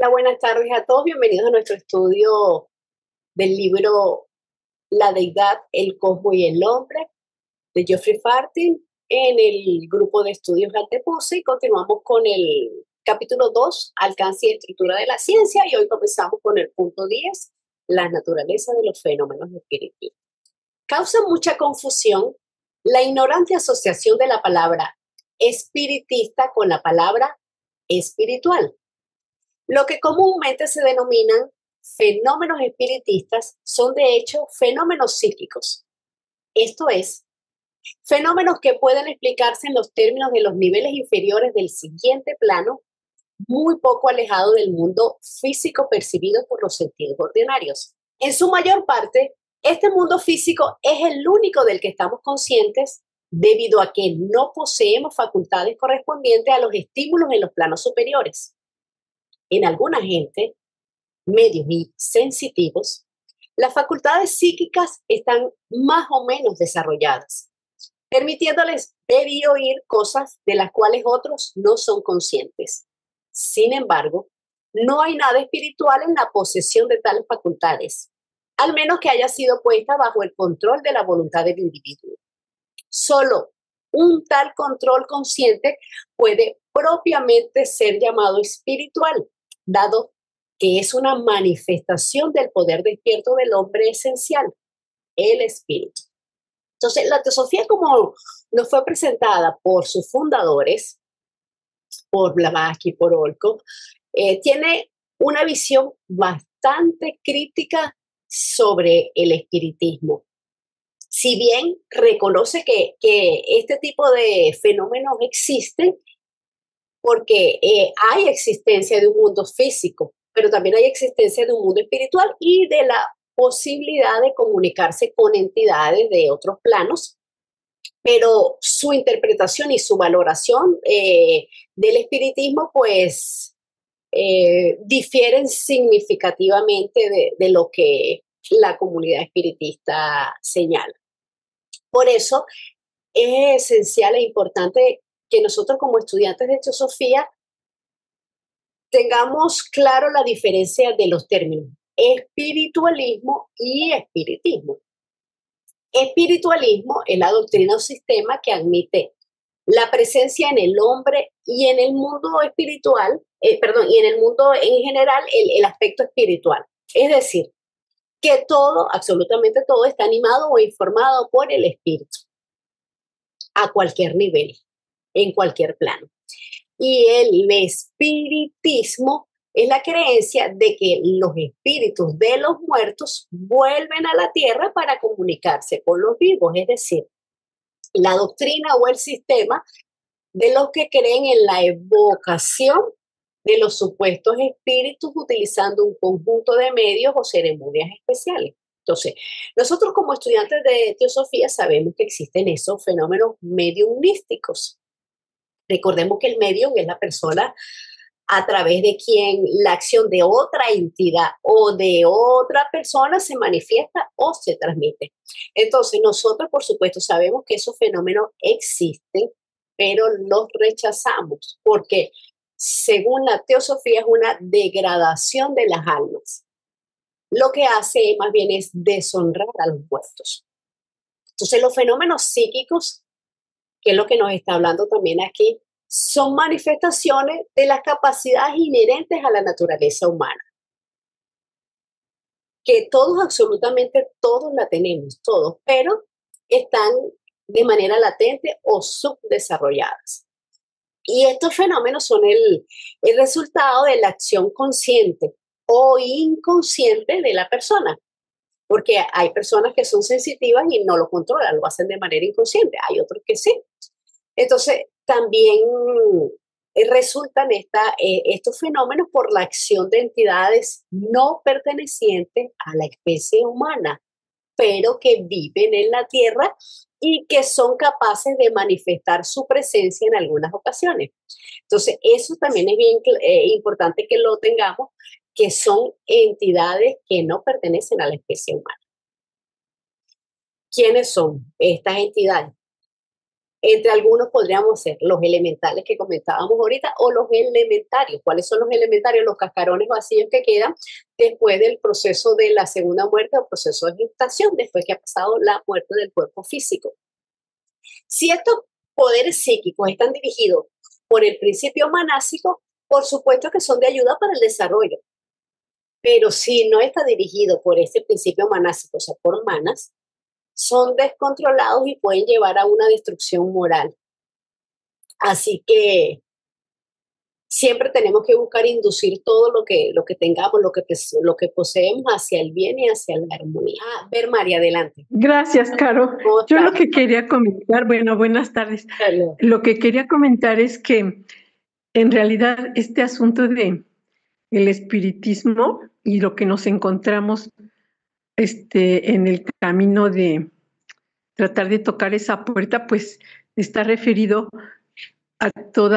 Hola, buenas tardes a todos. Bienvenidos a nuestro estudio del libro La Deidad, el Cosmos y el Hombre de Geoffrey Fartin en el grupo de estudios Altepose y continuamos con el capítulo 2, Alcance y estructura de la ciencia, y hoy comenzamos con el punto 10, la naturaleza de los fenómenos espirituales. Causa mucha confusión la ignorante asociación de la palabra espiritista con la palabra espiritual. Lo que comúnmente se denominan fenómenos espiritistas son de hecho fenómenos psíquicos. Esto es, fenómenos que pueden explicarse en los términos de los niveles inferiores del siguiente plano, muy poco alejado del mundo físico percibido por los sentidos ordinarios. En su mayor parte, este mundo físico es el único del que estamos conscientes debido a que no poseemos facultades correspondientes a los estímulos en los planos superiores. En alguna gente, medios y sensitivos, las facultades psíquicas están más o menos desarrolladas, permitiéndoles ver y oír cosas de las cuales otros no son conscientes. Sin embargo, no hay nada espiritual en la posesión de tales facultades, al menos que haya sido puesta bajo el control de la voluntad del individuo. Solo un tal control consciente puede propiamente ser llamado espiritual, dado que es una manifestación del poder despierto del hombre esencial, el espíritu. Entonces, la teosofía, como nos fue presentada por sus fundadores, por Blavatsky, por Olcott, tiene una visión bastante crítica sobre el espiritismo. Si bien reconoce que este tipo de fenómenos existen, porque hay existencia de un mundo físico, pero también hay existencia de un mundo espiritual y de la posibilidad de comunicarse con entidades de otros planos, pero su interpretación y su valoración del espiritismo pues difieren significativamente de lo que la comunidad espiritista señala. Por eso es esencial e importante que nosotros como estudiantes de teosofía tengamos claro la diferencia de los términos espiritualismo y espiritismo. Espiritualismo es la doctrina o sistema que admite la presencia en el hombre y en el mundo espiritual, y en el mundo en general, el aspecto espiritual. Es decir, que todo, absolutamente todo, está animado o informado por el espíritu a cualquier nivel, en cualquier plano. Y el espiritismo es la creencia de que los espíritus de los muertos vuelven a la tierra para comunicarse con los vivos, es decir, la doctrina o el sistema de los que creen en la evocación de los supuestos espíritus utilizando un conjunto de medios o ceremonias especiales. Entonces, nosotros como estudiantes de teosofía sabemos que existen esos fenómenos mediumísticos. Recordemos que el medium es la persona a través de quien la acción de otra entidad o de otra persona se manifiesta o se transmite. Entonces, nosotros, por supuesto, sabemos que esos fenómenos existen, pero los rechazamos porque, según la teosofía, es una degradación de las almas. Lo que hace más bien es deshonrar a los muertos. Entonces, los fenómenos psíquicos, que es lo que nos está hablando también aquí, son manifestaciones de las capacidades inherentes a la naturaleza humana. Que todos, absolutamente todos la tenemos, todos, pero están de manera latente o subdesarrolladas. Y estos fenómenos son el resultado de la acción consciente o inconsciente de la persona. Porque hay personas que son sensitivas y no lo controlan, lo hacen de manera inconsciente, hay otros que sí. Entonces, también resultan estos fenómenos por la acción de entidades no pertenecientes a la especie humana, pero que viven en la Tierra y que son capaces de manifestar su presencia en algunas ocasiones. Entonces, eso también es bien importante que lo tengamos, que son entidades que no pertenecen a la especie humana. ¿Quiénes son estas entidades? Entre algunos podríamos ser los elementales que comentábamos ahorita o los elementarios. ¿Cuáles son los elementarios? Los cascarones vacíos que quedan después del proceso de la segunda muerte o proceso de gestación, después que ha pasado la muerte del cuerpo físico. Si estos poderes psíquicos están dirigidos por el principio manásico, por supuesto que son de ayuda para el desarrollo. Pero si no está dirigido por este principio manásico, o sea, por manas, son descontrolados y pueden llevar a una destrucción moral. Así que siempre tenemos que buscar inducir todo lo que tengamos, lo que poseemos hacia el bien y hacia la armonía. Ver, María, adelante. Gracias, Caro. Yo lo que quería comentar, bueno, buenas tardes. Hello. Lo que quería comentar es que en realidad este asunto de el espiritismo y lo que nos encontramos en el camino de tratar de tocar esa puerta, pues está referido a todo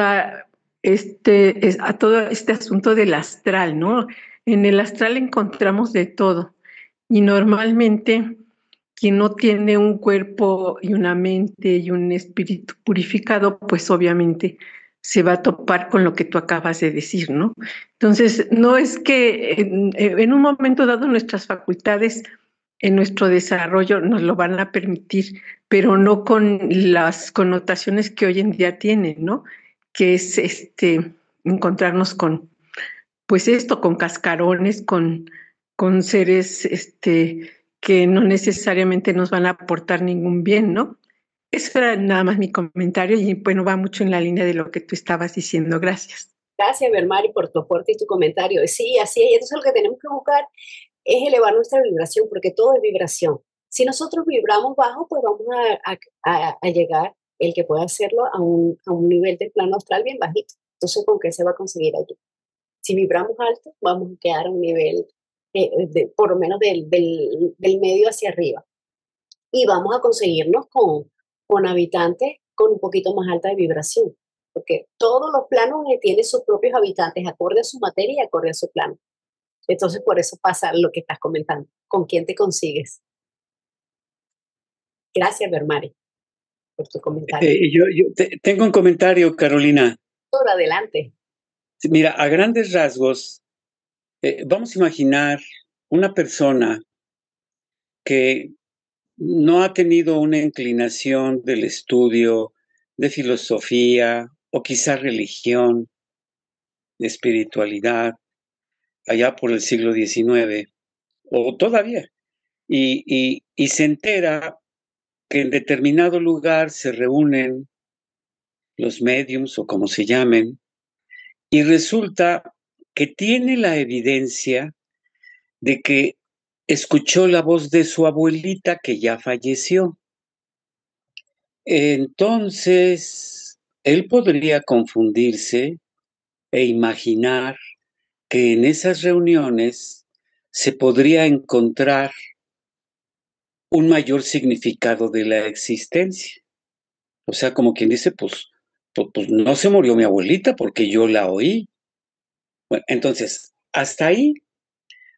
este asunto del astral, ¿no? En el astral encontramos de todo y normalmente quien no tiene un cuerpo y una mente y un espíritu purificado, pues obviamente se va a topar con lo que tú acabas de decir, ¿no? Entonces, no es que en un momento dado nuestras facultades en nuestro desarrollo nos lo van a permitir, pero no con las connotaciones que hoy en día tienen, ¿no? Que es encontrarnos con, pues esto, con cascarones, con seres que no necesariamente nos van a aportar ningún bien, ¿no? Eso era nada más mi comentario y bueno, va mucho en la línea de lo que tú estabas diciendo. Gracias. Gracias, Bermari, por tu aporte y tu comentario. Sí, así es. Entonces lo que tenemos que buscar es elevar nuestra vibración, porque todo es vibración. Si nosotros vibramos bajo, pues vamos a llegar, el que pueda hacerlo, a un nivel de plano astral bien bajito. Entonces, ¿con qué se va a conseguir allí? Si vibramos alto, vamos a quedar a un nivel, por lo menos del medio hacia arriba. Y vamos a conseguirnos con habitantes con un poquito más alta de vibración, porque todos los planos tienen sus propios habitantes, acorde a su materia y acorde a su plano. Entonces, por eso pasa lo que estás comentando. ¿Con quién te consigues? Gracias, Bermari, por tu comentario. Tengo un comentario, Carolina. Por adelante. Mira, a grandes rasgos, vamos a imaginar una persona que no ha tenido una inclinación del estudio de filosofía o quizá religión, de espiritualidad, allá por el siglo XIX, o todavía, y se entera que en determinado lugar se reúnen los médiums o como se llamen, y resulta que tiene la evidencia de que escuchó la voz de su abuelita que ya falleció. Entonces, él podría confundirse e imaginar que en esas reuniones se podría encontrar un mayor significado de la existencia. O sea, como quien dice, pues no se murió mi abuelita porque yo la oí. Bueno, entonces, hasta ahí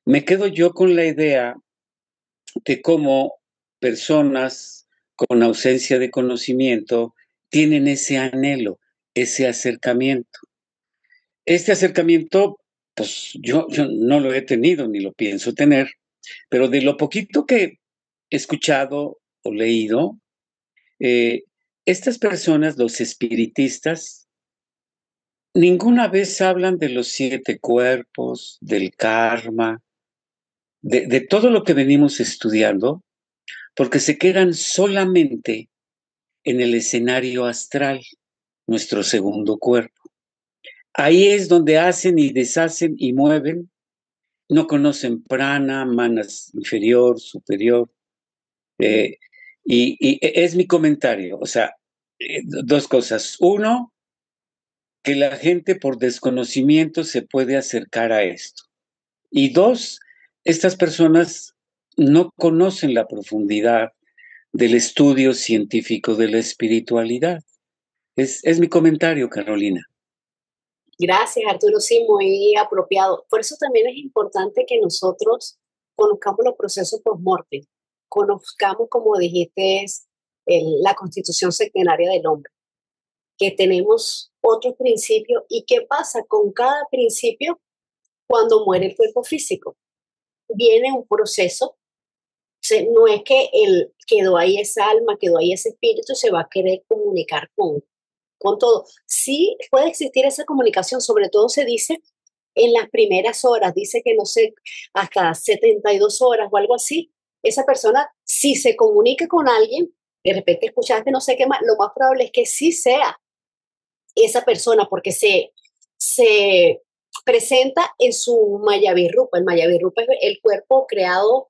me quedo yo con la idea de cómo personas con ausencia de conocimiento tienen ese anhelo, ese acercamiento. Este acercamiento, pues yo no lo he tenido ni lo pienso tener, pero de lo poquito que he escuchado o leído, estas personas, los espiritistas, ninguna vez hablan de los 7 cuerpos, del karma, de todo lo que venimos estudiando, porque se quedan solamente en el escenario astral, nuestro segundo cuerpo. Ahí es donde hacen y deshacen y mueven. No conocen prana, manas inferior, superior. Y es mi comentario. O sea, 2 cosas. Uno, que la gente por desconocimiento se puede acercar a esto. Y 2, estas personas no conocen la profundidad del estudio científico de la espiritualidad. Es mi comentario, Carolina. Gracias, Arturo, sí, muy apropiado. Por eso también es importante que nosotros conozcamos los procesos post-mortem, conozcamos, como dijiste, la constitución centenaria del hombre, que tenemos otros principios y qué pasa con cada principio cuando muere el cuerpo físico. Viene un proceso, no es que quedó ahí esa alma, quedó ahí ese espíritu y se va a querer comunicar con todo. Sí puede existir esa comunicación, sobre todo se dice en las primeras horas, dice que no sé, hasta 72 horas o algo así, esa persona, si se comunica con alguien, de repente escuchaste no sé qué más, lo más probable es que sí sea esa persona, porque se presenta en su Mayavirrupa. El Mayavirrupa es el cuerpo creado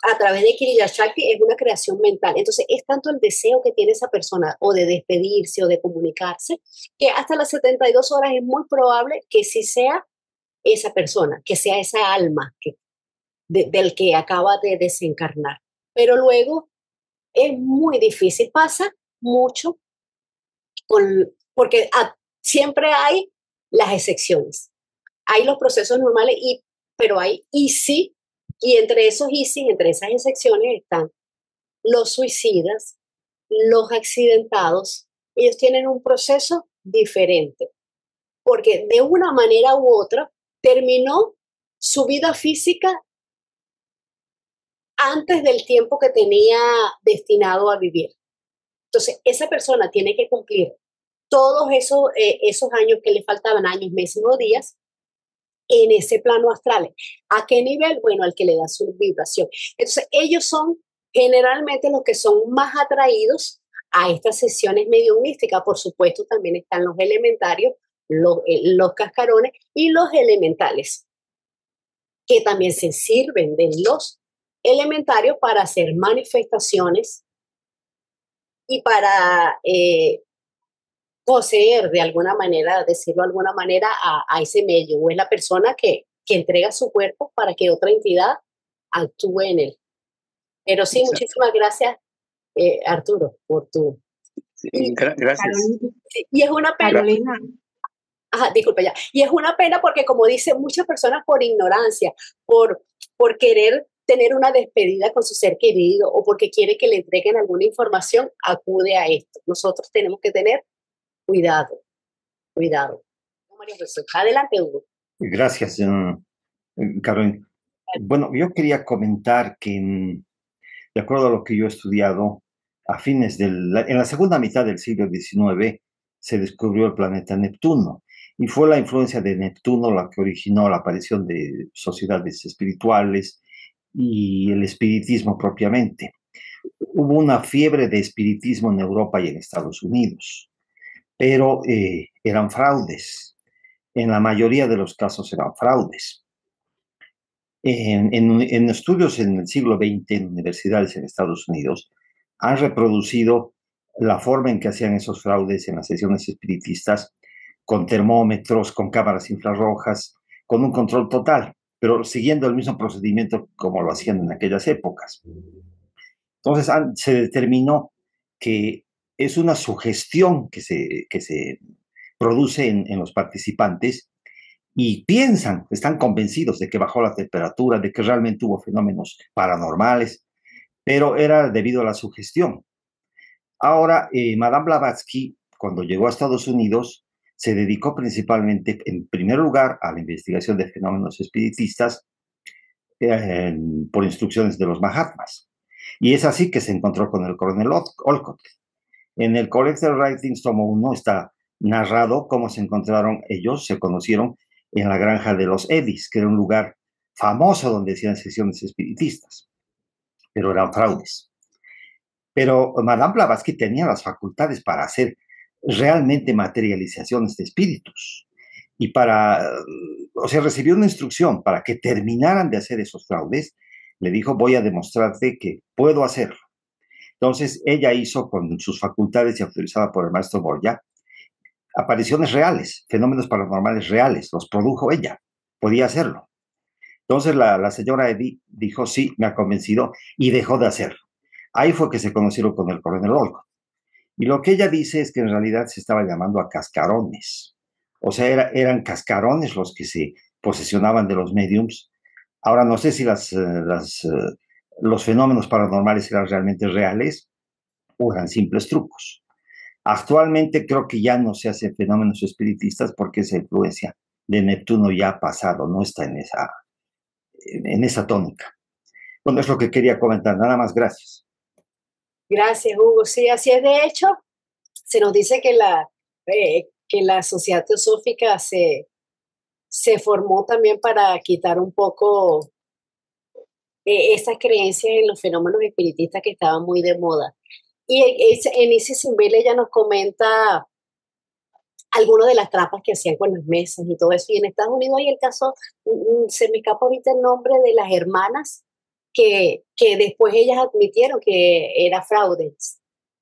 a través de Kriya Shakti, es una creación mental. Entonces, es tanto el deseo que tiene esa persona o de despedirse o de comunicarse, que hasta las 72 horas es muy probable que sí sea esa persona, que sea esa alma del que acaba de desencarnar. Pero luego es muy difícil, pasa mucho porque siempre hay las excepciones. Hay los procesos normales, pero hay sí, y entre esos sí, entre esas excepciones están los suicidas, los accidentados. Ellos tienen un proceso diferente, porque de una manera u otra terminó su vida física antes del tiempo que tenía destinado a vivir. Entonces, esa persona tiene que cumplir todos esos años que le faltaban, años, meses o días, en ese plano astral. ¿A qué nivel? Bueno, al que le da su vibración. Entonces, ellos son generalmente los que son más atraídos a estas sesiones mediumísticas. Por supuesto, también están los elementarios, los cascarones y los elementales, que también se sirven de los elementarios para hacer manifestaciones y para poseer de alguna manera, decirlo de alguna manera, a ese medio, o es la persona que entrega su cuerpo para que otra entidad actúe en él. Pero sí, exacto. Muchísimas gracias, Arturo, por tu... Sí, gracias. Carolina. Sí, y es una pena. Carolina. Ajá, disculpa ya. Y es una pena porque, como dicen muchas personas, por ignorancia, por querer tener una despedida con su ser querido o porque quiere que le entreguen alguna información, acude a esto. Nosotros tenemos que tener cuidado. María Jesús, adelante, Hugo. Gracias, Carolina. Bueno, yo quería comentar que, de acuerdo a lo que yo he estudiado, en la segunda mitad del siglo XIX se descubrió el planeta Neptuno, y fue la influencia de Neptuno la que originó la aparición de sociedades espirituales y el espiritismo propiamente. Hubo una fiebre de espiritismo en Europa y en Estados Unidos, pero eran fraudes. En la mayoría de los casos eran fraudes. En estudios en el siglo XX en universidades en Estados Unidos han reproducido la forma en que hacían esos fraudes en las sesiones espiritistas, con termómetros, con cámaras infrarrojas, con un control total, pero siguiendo el mismo procedimiento como lo hacían en aquellas épocas. Entonces se determinó que es una sugestión que se produce en los participantes, y están convencidos de que bajó la temperatura, de que realmente hubo fenómenos paranormales, pero era debido a la sugestión. Ahora, Madame Blavatsky, cuando llegó a Estados Unidos, se dedicó principalmente, en primer lugar, a la investigación de fenómenos espiritistas por instrucciones de los Mahatmas. Y es así que se encontró con el coronel Olcott. En el Collected Writings tomo 1 está narrado cómo se conocieron en la granja de los Eddies, que era un lugar famoso donde hacían sesiones espiritistas, pero eran fraudes. Pero Madame Blavatsky tenía las facultades para hacer realmente materializaciones de espíritus y recibió una instrucción para que terminaran de hacer esos fraudes. Le dijo, voy a demostrarte que puedo hacerlo. Entonces ella hizo con sus facultades y autorizada por el maestro Borja apariciones reales, fenómenos paranormales reales, los produjo ella, podía hacerlo. Entonces la señora Eddy dijo, sí, me ha convencido, y dejó de hacerlo. Ahí fue que se conocieron con el coronel Olcott. Y lo que ella dice es que en realidad se estaba llamando a cascarones. O sea, eran cascarones los que se posesionaban de los mediums. Ahora no sé si los fenómenos paranormales eran realmente reales, o eran simples trucos. Actualmente creo que ya no se hacen fenómenos espiritistas porque esa influencia de Neptuno ya ha pasado, no está en esa tónica. Bueno, es lo que quería comentar, nada más, gracias. Gracias, Hugo. Sí, así es. De hecho, se nos dice que la sociedad teosófica se formó también para quitar un poco esas creencias en los fenómenos espiritistas que estaban muy de moda. Y en ese Simbel ella nos comenta algunas de las trampas que hacían con las mesas y todo eso. Y en Estados Unidos hay el caso, se me escapa ahorita el nombre de las hermanas que después ellas admitieron que era fraude.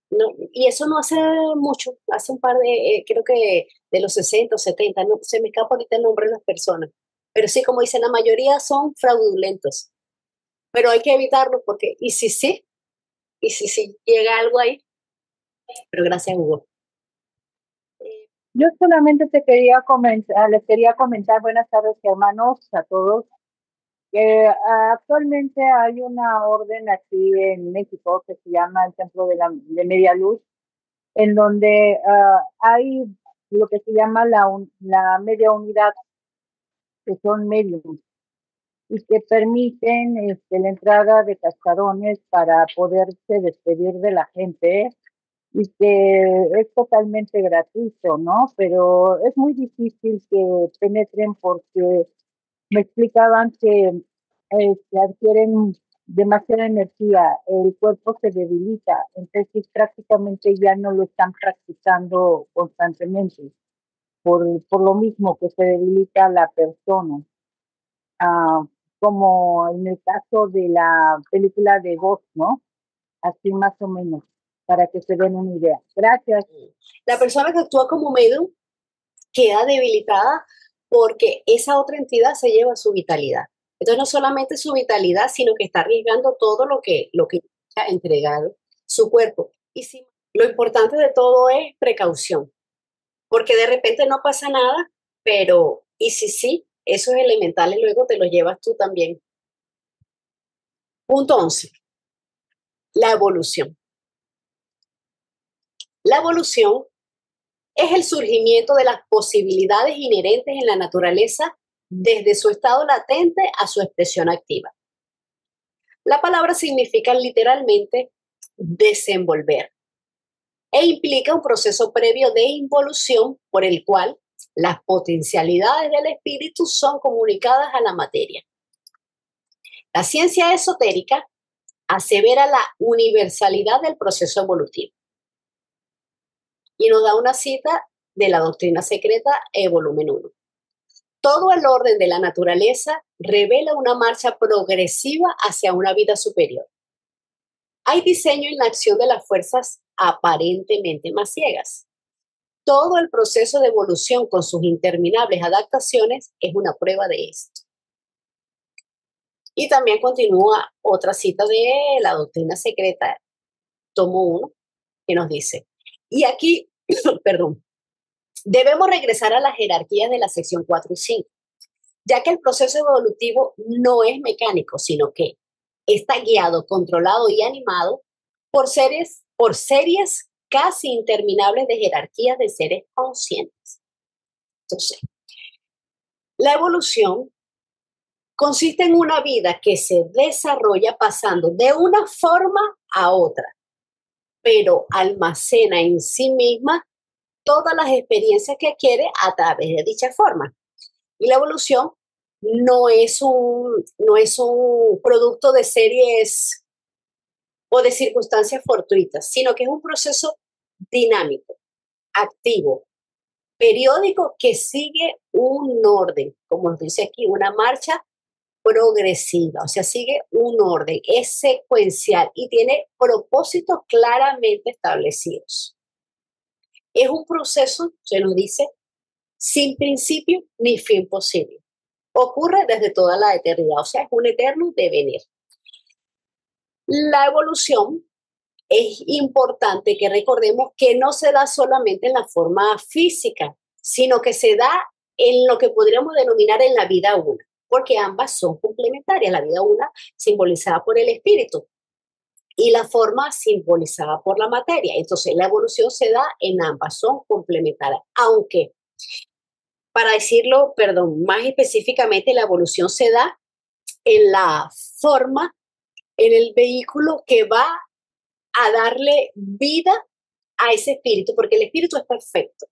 No, y eso no hace mucho, hace un par de, creo que de los 60 o 70, no, se me escapa ahorita el nombre de las personas. Pero sí, como dicen, la mayoría son fraudulentos. Pero hay que evitarlo porque, y si sí, llega algo ahí. Pero gracias, Hugo. Yo solamente les quería comentar, buenas tardes, hermanos, a todos. Actualmente hay una orden aquí en México que se llama el Templo de Media Luz, en donde hay lo que se llama la media unidad, que son medios, y que permiten la entrada de cascarones para poderse despedir de la gente, y que es totalmente gratuito, ¿no? Pero es muy difícil que penetren porque me explicaban que adquieren demasiada energía, el cuerpo se debilita, entonces prácticamente ya no lo están practicando constantemente, por lo mismo que se debilita la persona. Como en el caso de la película de Ghost, ¿no? Así más o menos, para que se den una idea. Gracias. La persona que actúa como medium queda debilitada porque esa otra entidad se lleva su vitalidad. Entonces no solamente su vitalidad, sino que está arriesgando todo lo que ha entregado su cuerpo. Y sí, lo importante de todo es precaución, porque de repente no pasa nada, pero y si sí, esos elementales luego te los llevas tú también. Punto 11. La evolución. La evolución es el surgimiento de las posibilidades inherentes en la naturaleza desde su estado latente a su expresión activa. La palabra significa literalmente desenvolver e implica un proceso previo de involución por el cual las potencialidades del espíritu son comunicadas a la materia. La ciencia esotérica asevera la universalidad del proceso evolutivo y nos da una cita de la Doctrina Secreta, volumen 1. Todo el orden de la naturaleza revela una marcha progresiva hacia una vida superior. Hay diseño en la acción de las fuerzas aparentemente más ciegas. Todo el proceso de evolución con sus interminables adaptaciones es una prueba de esto. Y también continúa otra cita de la Doctrina Secreta, tomo 1, que nos dice, y aquí, perdón, debemos regresar a las jerarquías de la sección 4 y 5, ya que el proceso evolutivo no es mecánico, sino que está guiado, controlado y animado por series casi interminables de jerarquías de seres conscientes. Entonces, la evolución consiste en una vida que se desarrolla pasando de una forma a otra, pero almacena en sí misma todas las experiencias que adquiere a través de dicha forma. Y la evolución no es un producto de series o de circunstancias fortuitas, sino que es un proceso dinámico, activo, periódico, que sigue un orden, como nos dice aquí, una marcha progresiva, o sea, sigue un orden, es secuencial y tiene propósitos claramente establecidos. Es un proceso, se nos dice, sin principio ni fin posible. Ocurre desde toda la eternidad, o sea, es un eterno devenir. La evolución es importante que recordemos que no se da solamente en la forma física, sino que se da en lo que podríamos denominar en la vida una, porque ambas son complementarias. La vida una simbolizada por el espíritu y la forma simbolizada por la materia. Entonces, la evolución se da en ambas, son complementarias, aunque, para decirlo, más específicamente, la evolución se da en la forma, en el vehículo que va a darle vida a ese espíritu, porque el espíritu es perfecto,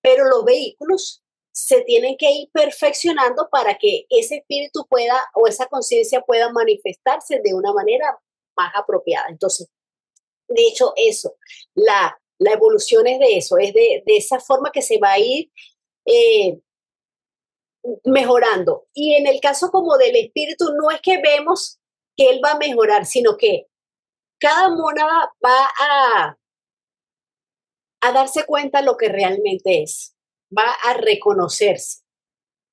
pero los vehículos se tienen que ir perfeccionando para que ese espíritu pueda, o esa conciencia pueda manifestarse de una manera más apropiada. Entonces, de hecho, eso, la evolución es de eso, es de esa forma que se va a ir mejorando. Y en el caso como del espíritu, no es que vemos que él va a mejorar, sino que cada mónada va a darse cuenta de lo que realmente es, va a reconocerse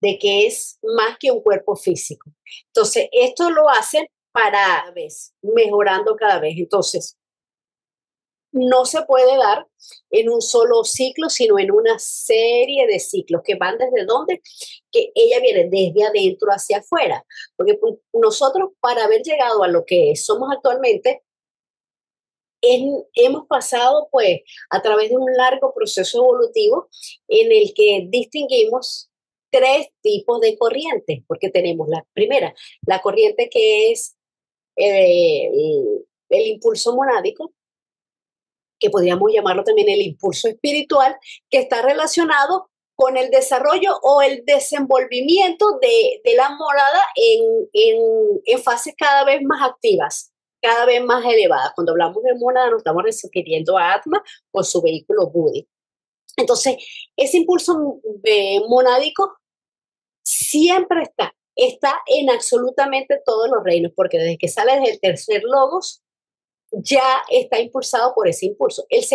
de que es más que un cuerpo físico. Entonces, esto lo hacen para mejorando cada vez. Entonces, no se puede dar en un solo ciclo, sino en una serie de ciclos que van desde donde, que ella viene desde adentro hacia afuera. Porque nosotros, para haber llegado a lo que somos actualmente, hemos pasado pues a través de un largo proceso evolutivo en el que distinguimos 3 tipos de corrientes, porque tenemos la primera, la corriente que es el impulso monádico, que podríamos llamarlo también el impulso espiritual, que está relacionado con el desarrollo o el desenvolvimiento de la morada en fases cada vez más activas, cada vez más elevadas. Cuando hablamos de mónada nos estamos refiriendo a Atma con su vehículo Buddhi. Entonces, ese impulso monádico siempre está en absolutamente todos los reinos, porque desde que sale del tercer logos, ya está impulsado por ese impulso. El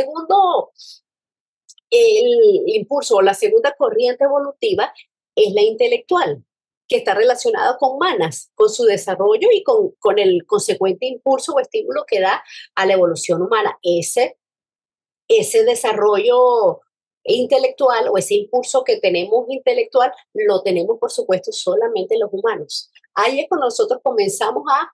impulso o la segunda corriente evolutiva es la intelectual, que está relacionada con manas, con su desarrollo y con el consecuente impulso o estímulo que da a la evolución humana. Ese desarrollo intelectual o ese impulso que tenemos intelectual, lo tenemos, por supuesto, solamente los humanos. Ahí es cuando nosotros comenzamos a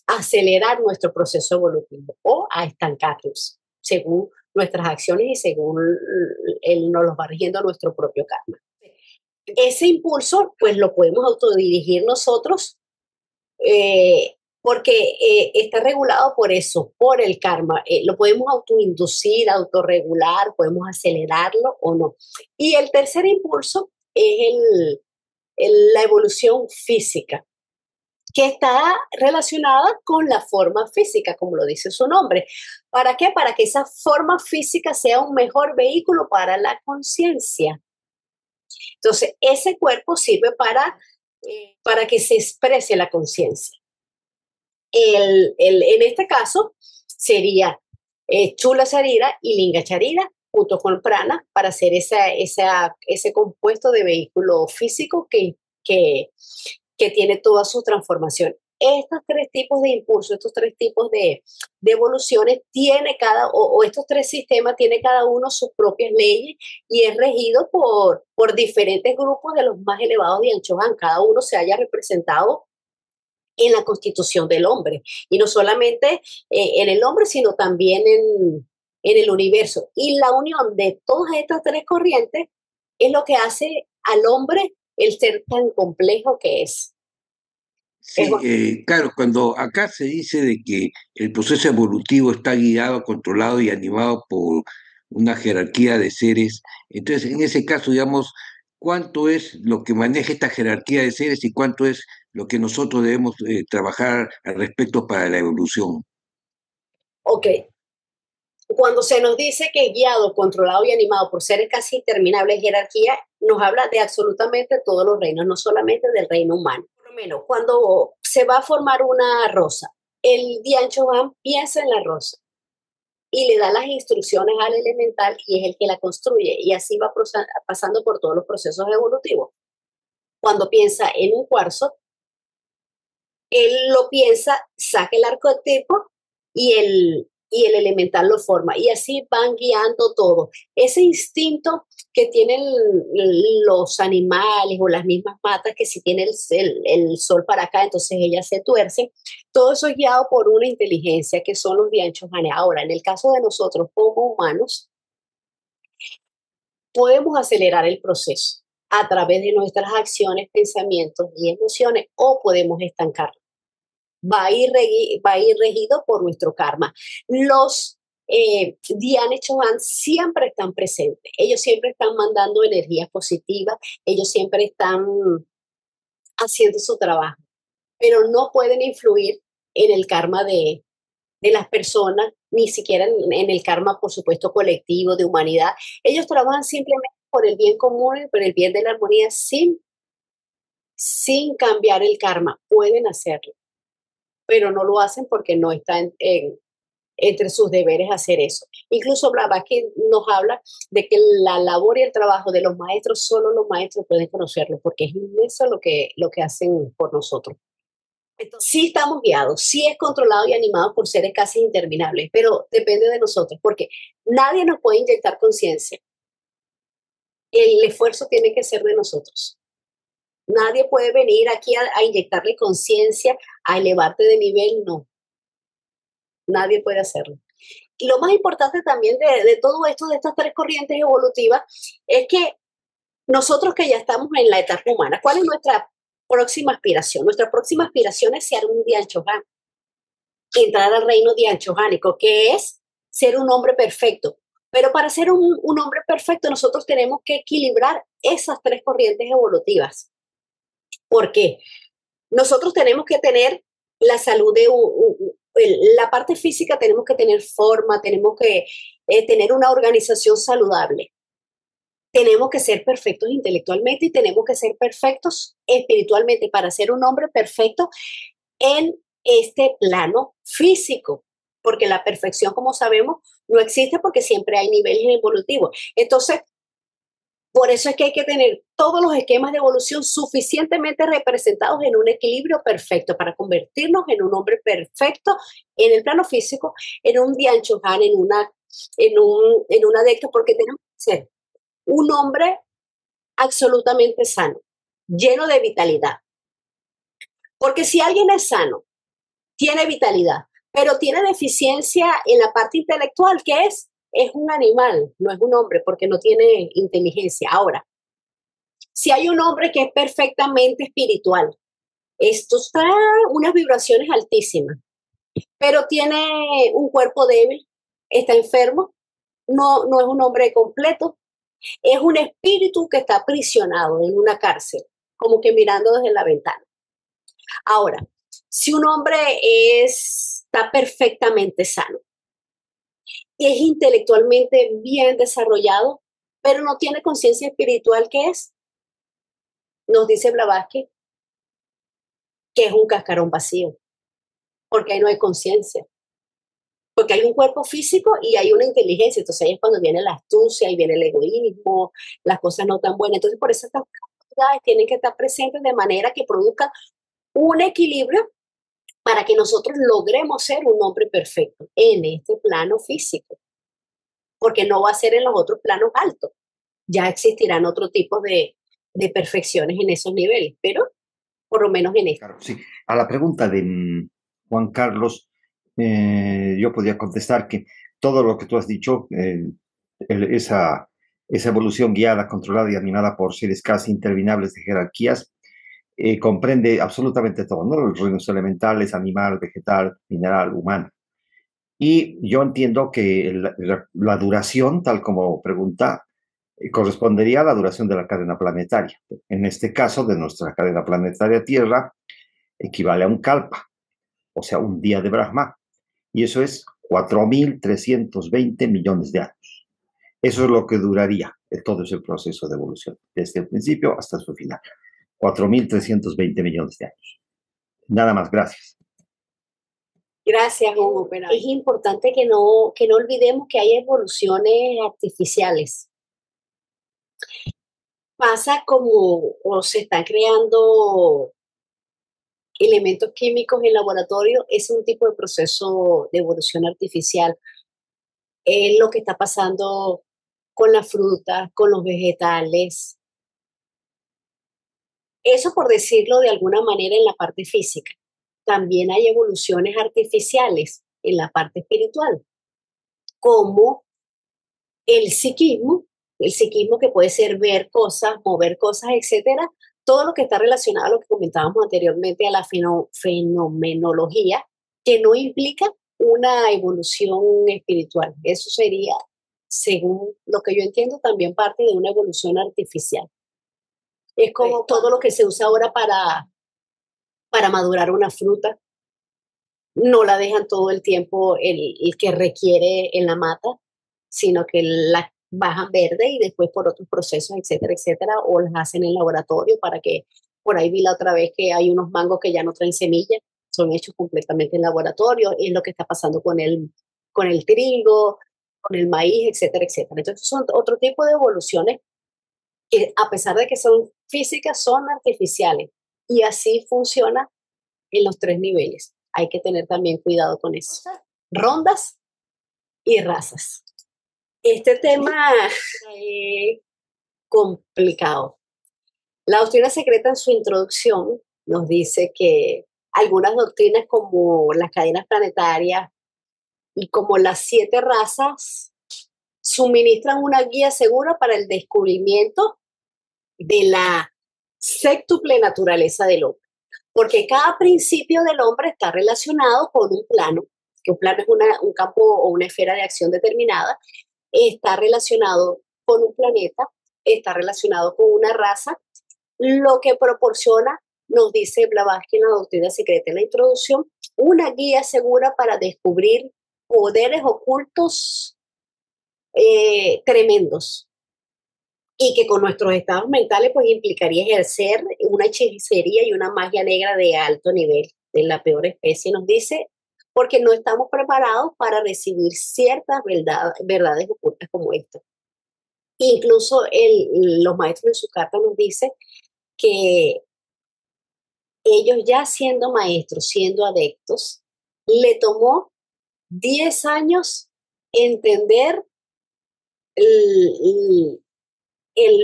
acelerar nuestro proceso evolutivo o a estancarnos según nuestras acciones y según él nos los va rigiendo nuestro propio karma. Ese impulso pues lo podemos autodirigir nosotros porque está regulado por eso, por el karma. Lo podemos autoinducir, autorregular, podemos acelerarlo o no. Y el tercer impulso es la evolución física, que está relacionada con la forma física, como lo dice su nombre. ¿Para qué? Para que esa forma física sea un mejor vehículo para la conciencia. Entonces, ese cuerpo sirve para que se exprese la conciencia. En este caso, sería Chula Charira y Linga Charira, junto con Prana, para hacer ese compuesto de vehículo físico que tiene toda su transformación. Estos 3 tipos de impulsos, estos 3 tipos de evoluciones, estos 3 sistemas tiene cada uno sus propias leyes y es regido por diferentes grupos de los más elevados de Anchohan. Cada uno se haya representado en la constitución del hombre. Y no solamente en el hombre, sino también en el universo. Y la unión de todas estas 3 corrientes es lo que hace al hombre el ser tan complejo que es. Sí, claro, cuando acá se dice de que el proceso evolutivo está guiado, controlado y animado por una jerarquía de seres, entonces en ese caso, digamos, ¿cuánto es lo que maneja esta jerarquía de seres y cuánto es lo que nosotros debemos trabajar al respecto para la evolución? Ok. Cuando se nos dice que guiado, controlado y animado por seres casi interminables jerarquía, nos habla de absolutamente todos los reinos, no solamente del reino humano. Por lo menos, cuando se va a formar una rosa, el Dian Chohan piensa en la rosa y le da las instrucciones al elemental y es el que la construye, y así va pasando por todos los procesos evolutivos. Cuando piensa en un cuarzo, él lo piensa, saca el arquetipo y el elemental lo forma, y así van guiando todo. Ese instinto que tienen los animales o las mismas matas, que si tiene el sol para acá, entonces ellas se tuercen. Todo eso es guiado por una inteligencia que son los Dianchohanes. Ahora, en el caso de nosotros como humanos, podemos acelerar el proceso a través de nuestras acciones, pensamientos y emociones, o podemos estancarlo. Va a ir regido por nuestro karma. Los Diane Chohan siempre están presentes, ellos siempre están mandando energías positivas, ellos siempre están haciendo su trabajo, pero no pueden influir en el karma de las personas, ni siquiera en el karma, por supuesto, colectivo, de humanidad. Ellos trabajan simplemente por el bien común y por el bien de la armonía sin cambiar el karma. Pueden hacerlo, pero no lo hacen porque no está entre sus deberes hacer eso. Incluso Blavatsky nos habla de que la labor y el trabajo de los maestros, solo los maestros pueden conocerlo, porque es inmenso lo que hacen por nosotros. Entonces, sí estamos guiados, sí es controlado y animado por seres casi interminables, pero depende de nosotros, porque nadie nos puede inyectar conciencia. El esfuerzo tiene que ser de nosotros. Nadie puede venir aquí a inyectarle conciencia, a elevarte de nivel, no. Nadie puede hacerlo. Y lo más importante también de todo esto, de estas tres corrientes evolutivas, es que nosotros que ya estamos en la etapa humana, ¿cuál es nuestra próxima aspiración? Nuestra próxima aspiración es ser un Dianchohan, entrar al reino dianchohánico, que es ser un hombre perfecto. Pero para ser un hombre perfecto, nosotros tenemos que equilibrar esas tres corrientes evolutivas. ¿Por qué? Nosotros tenemos que tener la salud de la parte física, tenemos que tener forma, tenemos que tener una organización saludable. Tenemos que ser perfectos intelectualmente y tenemos que ser perfectos espiritualmente para ser un hombre perfecto en este plano físico, porque la perfección, como sabemos, no existe porque siempre hay niveles evolutivos. Entonces, por eso es que hay que tener todos los esquemas de evolución suficientemente representados en un equilibrio perfecto para convertirnos en un hombre perfecto en el plano físico, en un Dianchohan, en un adepto, porque tenemos que ser un hombre absolutamente sano, lleno de vitalidad. Porque si alguien es sano, tiene vitalidad, pero tiene deficiencia en la parte intelectual, ¿qué es? Es un animal, no es un hombre, porque no tiene inteligencia. Ahora, si hay un hombre que es perfectamente espiritual, esto está unas vibraciones altísimas, pero tiene un cuerpo débil, está enfermo, no es un hombre completo, es un espíritu que está aprisionado en una cárcel, como que mirando desde la ventana. Ahora, si un hombre está perfectamente sano y es intelectualmente bien desarrollado, pero no tiene conciencia espiritual, ¿qué es? Nos dice Blavatsky que es un cascarón vacío, porque ahí no hay conciencia. Porque hay un cuerpo físico y hay una inteligencia, entonces ahí es cuando viene la astucia y viene el egoísmo, las cosas no tan buenas. Entonces por eso estas capacidades tienen que estar presentes de manera que produzcan un equilibrio para que nosotros logremos ser un hombre perfecto en este plano físico, porque no va a ser en los otros planos altos. Ya existirán otro tipo de perfecciones en esos niveles, pero por lo menos en este. Claro, sí. A la pregunta de Juan Carlos, yo podría contestar que todo lo que tú has dicho, esa evolución guiada, controlada y animada por seres casi interminables de jerarquías, comprende absolutamente todo, ¿no? Los reinos elementales, animal, vegetal, mineral, humano. Y yo entiendo que la duración, tal como pregunta, correspondería a la duración de la cadena planetaria. En este caso, de nuestra cadena planetaria Tierra, equivale a un kalpa, o sea, un día de Brahma. Y eso es 4.320 millones de años. Eso es lo que duraría todo ese proceso de evolución, desde el principio hasta su final. 4.320 millones de años. Nada más, gracias. Gracias, Hugo. Pero es importante que no olvidemos que hay evoluciones artificiales. Pasa como o se están creando elementos químicos en laboratorio, es un tipo de proceso de evolución artificial. Es lo que está pasando con la fruta, con los vegetales. Eso por decirlo de alguna manera en la parte física. También hay evoluciones artificiales en la parte espiritual, como el psiquismo que puede ser ver cosas, mover cosas, etcétera, todo lo que está relacionado a lo que comentábamos anteriormente, a la fenomenología, que no implica una evolución espiritual. Eso sería, según lo que yo entiendo, también parte de una evolución artificial. Es como todo lo que se usa ahora para madurar una fruta. No la dejan todo el tiempo el que requiere en la mata, sino que la bajan verde y después por otros procesos, etcétera, etcétera, o las hacen en laboratorio para que, por ahí vi la otra vez que hay unos mangos que ya no traen semillas, son hechos completamente en laboratorio, es lo que está pasando con el trigo, con el maíz, etcétera, etcétera. Entonces son otro tipo de evoluciones que a pesar de que son físicas, son artificiales y así funciona en los 3 niveles. Hay que tener también cuidado con eso. Rondas y razas. Este tema es complicado. La doctrina secreta en su introducción nos dice que algunas doctrinas como las cadenas planetarias y como las 7 razas suministran una guía segura para el descubrimiento de la sextuple naturaleza del hombre. Porque cada principio del hombre está relacionado con un plano, que un plano es un campo o una esfera de acción determinada, está relacionado con un planeta, está relacionado con una raza, lo que proporciona, nos dice Blavatsky en la doctrina secreta en la introducción, una guía segura para descubrir poderes ocultos tremendos, y que con nuestros estados mentales pues implicaría ejercer una hechicería y una magia negra de alto nivel, de la peor especie, nos dice, porque no estamos preparados para recibir ciertas verdades ocultas como esta. Incluso los maestros en su carta nos dicen que ellos ya siendo maestros, siendo adeptos, le tomó 10 años entender el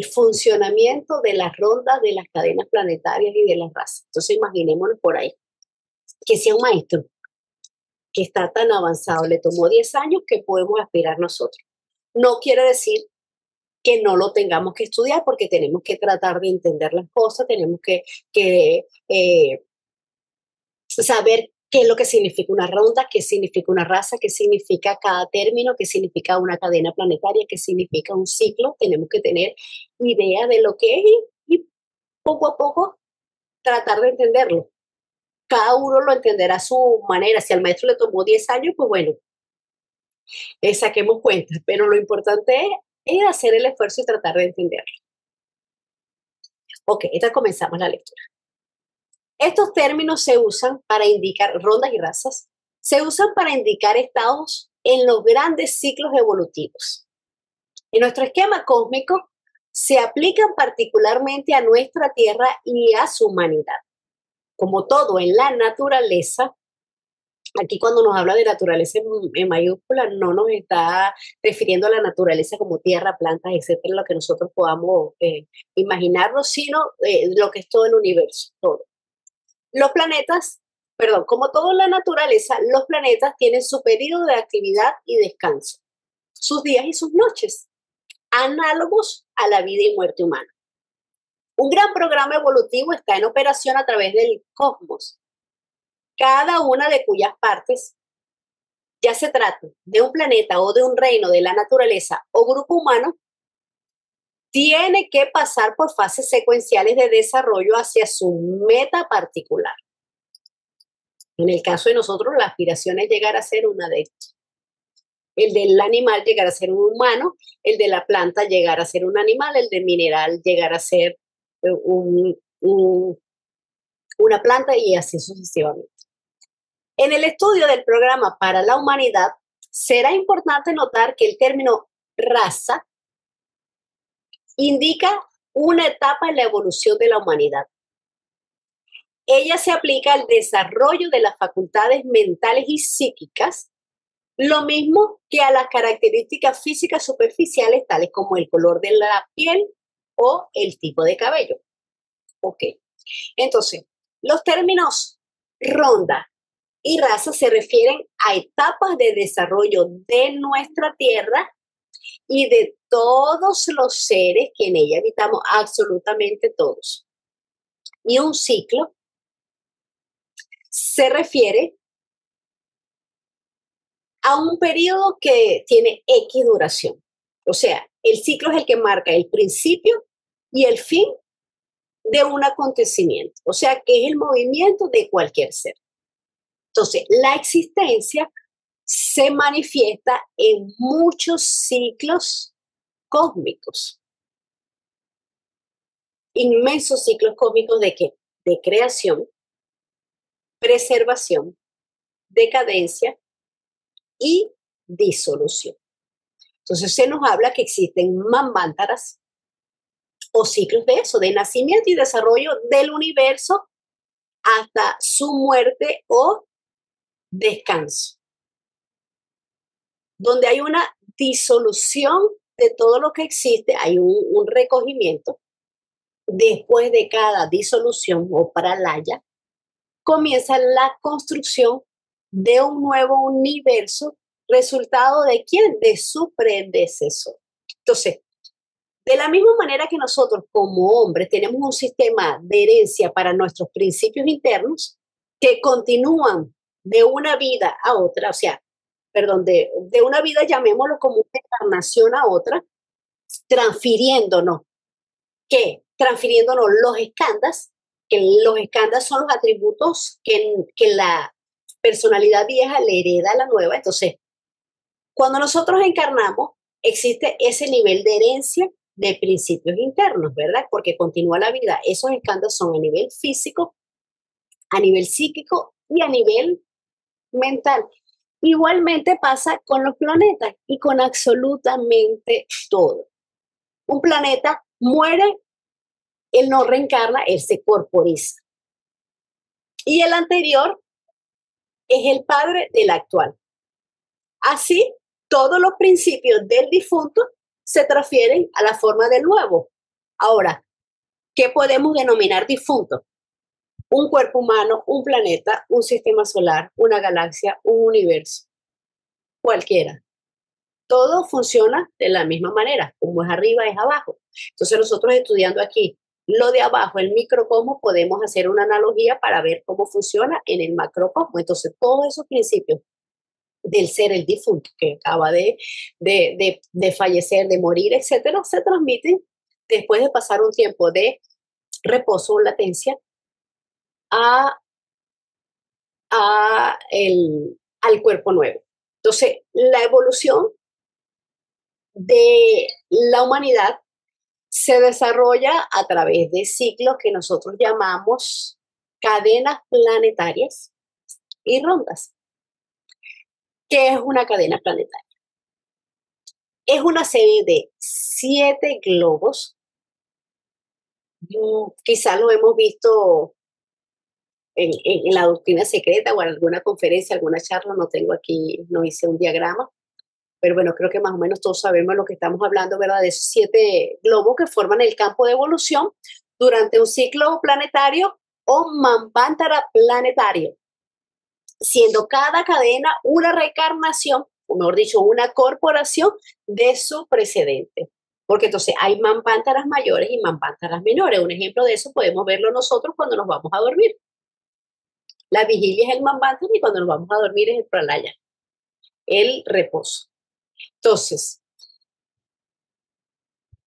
funcionamiento de las rondas de las cadenas planetarias y de las razas. Entonces imaginémonos por ahí, que sea un maestro que está tan avanzado, le tomó 10 años, que podemos aspirar nosotros. No quiere decir que no lo tengamos que estudiar, porque tenemos que tratar de entender las cosas, tenemos que saber qué es lo que significa una ronda, qué significa una raza, qué significa cada término, qué significa una cadena planetaria, qué significa un ciclo. Tenemos que tener idea de lo que es y poco a poco tratar de entenderlo. Cada uno lo entenderá a su manera. Si al maestro le tomó 10 años, pues bueno, saquemos cuentas, pero lo importante es hacer el esfuerzo y tratar de entenderlo. Ok, entonces comenzamos la lectura. Estos términos se usan para indicar rondas y razas, se usan para indicar estados en los grandes ciclos evolutivos. En nuestro esquema cósmico se aplican particularmente a nuestra Tierra y a su humanidad. Como todo en la naturaleza, aquí cuando nos habla de naturaleza en mayúscula, no nos está refiriendo a la naturaleza como tierra, plantas, etcétera, lo que nosotros podamos imaginarnos, sino lo que es todo el universo, todo. Los planetas, como todo en la naturaleza, los planetas tienen su periodo de actividad y descanso, sus días y sus noches, análogos a la vida y muerte humana. Un gran programa evolutivo está en operación a través del cosmos, cada una de cuyas partes, ya se trate de un planeta o de un reino de la naturaleza o grupo humano, tiene que pasar por fases secuenciales de desarrollo hacia su meta particular. En el caso de nosotros, la aspiración es llegar a ser un adepto. El del animal llegar a ser un humano, el de la planta llegar a ser un animal, el del mineral llegar a ser una planta y así sucesivamente. En el estudio del programa para la humanidad, será importante notar que el término raza indica una etapa en la evolución de la humanidad. Ella se aplica al desarrollo de las facultades mentales y psíquicas, Lo mismo que a las características físicas superficiales, tales como el color de la piel o el tipo de cabello. Ok. Entonces, los términos ronda y raza se refieren a etapas de desarrollo de nuestra Tierra y de todos los seres que en ella habitamos, absolutamente todos. Y un ciclo se refiere a un periodo que tiene X duración. O sea, el ciclo es el que marca el principio y el fin de un acontecimiento. O sea, que es el movimiento de cualquier ser. Entonces, la existencia se manifiesta en muchos ciclos cósmicos. Inmensos ciclos cósmicos ¿de qué? De creación, preservación, decadencia y disolución. Entonces se nos habla que existen manvántaras o ciclos de eso, de nacimiento y desarrollo del universo hasta su muerte o descanso, donde hay una disolución de todo lo que existe, hay un recogimiento. Después de cada disolución o pralaya, comienza la construcción de un nuevo universo, resultado de quién? De su predecesor. Entonces, de la misma manera que nosotros como hombres tenemos un sistema de herencia para nuestros principios internos que continúan de una vida a otra, o sea, perdón, de una vida, llamémoslo como una encarnación a otra, transfiriéndonos, ¿qué? Transfiriéndonos los skandhas, que los skandhas son los atributos que la personalidad vieja le hereda a la nueva. Entonces, cuando nosotros encarnamos, existe ese nivel de herencia de principios internos, ¿verdad? Porque continúa la vida. Esos skandhas son a nivel físico, a nivel psíquico y a nivel mental. Igualmente pasa con los planetas y con absolutamente todo. Un planeta muere, él no reencarna, él se corporiza. Y el anterior es el padre del actual. Así, todos los principios del difunto se transfieren a la forma del nuevo. Ahora, ¿qué podemos denominar difunto? Un cuerpo humano, un planeta, un sistema solar, una galaxia, un universo, cualquiera. Todo funciona de la misma manera, como es arriba es abajo. Entonces nosotros estudiando aquí lo de abajo, el microcosmos, podemos hacer una analogía para ver cómo funciona en el macrocosmos. Entonces todos esos principios del ser, el difunto, que acaba de fallecer, de morir, etcétera, se transmiten después de pasar un tiempo de reposo o latencia al cuerpo nuevo. Entonces, la evolución de la humanidad se desarrolla a través de ciclos que nosotros llamamos cadenas planetarias y rondas. ¿Qué es una cadena planetaria? Es una serie de 7 globos. Quizás lo hemos visto en la doctrina secreta o en alguna conferencia, alguna charla. No tengo aquí, no hice un diagrama, pero bueno, creo que más o menos todos sabemos lo que estamos hablando, ¿verdad? De esos 7 globos que forman el campo de evolución durante un ciclo planetario o manvantara planetario, siendo cada cadena una reencarnación, o mejor dicho, una corporación de su precedente. Porque entonces hay manvántaras mayores y manvántaras menores. Un ejemplo de eso podemos verlo nosotros cuando nos vamos a dormir. La vigilia es el manvantara y cuando nos vamos a dormir es el pralaya, el reposo. Entonces,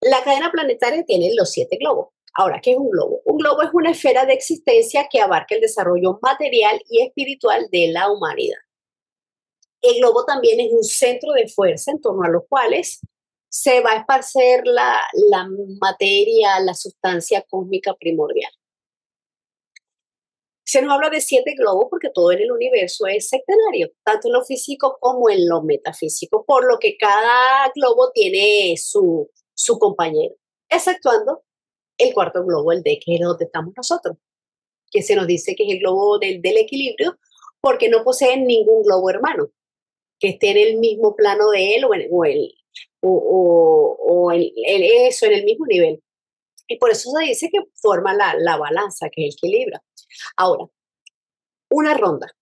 la cadena planetaria tiene los 7 globos. Ahora, ¿qué es un globo? Un globo es una esfera de existencia que abarca el desarrollo material y espiritual de la humanidad. El globo también es un centro de fuerza en torno a los cuales se va a esparcer la materia, la sustancia cósmica primordial. Se nos habla de 7 globos porque todo en el universo es septenario, tanto en lo físico como en lo metafísico, por lo que cada globo tiene su compañero, exceptuando el cuarto globo, el de que es donde estamos nosotros, que se nos dice que es el globo del equilibrio, porque no poseen ningún globo hermano, que esté en el mismo plano de él eso, en el mismo nivel. Y por eso se dice que forma la balanza, que es el equilibrio. Ahora, una ronda.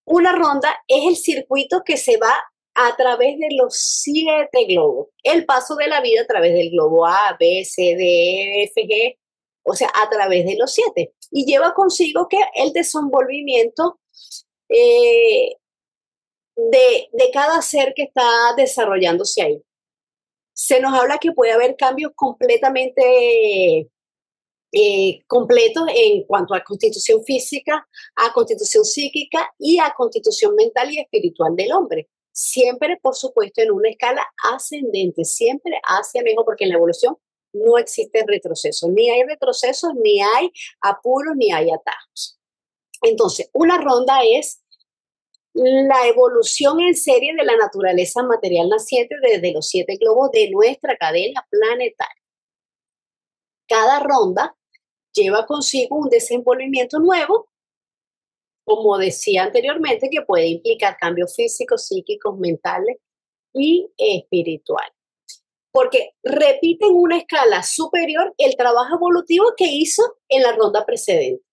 Una ronda es el circuito que se va a través de los 7 globos. El paso de la vida a través del globo A, B, C, D, E, F, G, o sea, a través de los 7. Y lleva consigo que el desenvolvimiento de cada ser que está desarrollándose ahí. Se nos habla que puede haber cambios completamente completos en cuanto a constitución física, a constitución psíquica y a constitución mental y espiritual del hombre. Siempre, por supuesto, en una escala ascendente, siempre hacia mejor, porque en la evolución no existe retroceso. Ni hay retrocesos, ni hay apuros, ni hay atajos. Entonces, una ronda es la evolución en serie de la naturaleza material naciente desde los 7 globos de nuestra cadena planetaria. Cada ronda lleva consigo un desenvolvimiento nuevo, como decía anteriormente, que puede implicar cambios físicos, psíquicos, mentales y espirituales. Porque repite en una escala superior el trabajo evolutivo que hizo en la ronda precedente.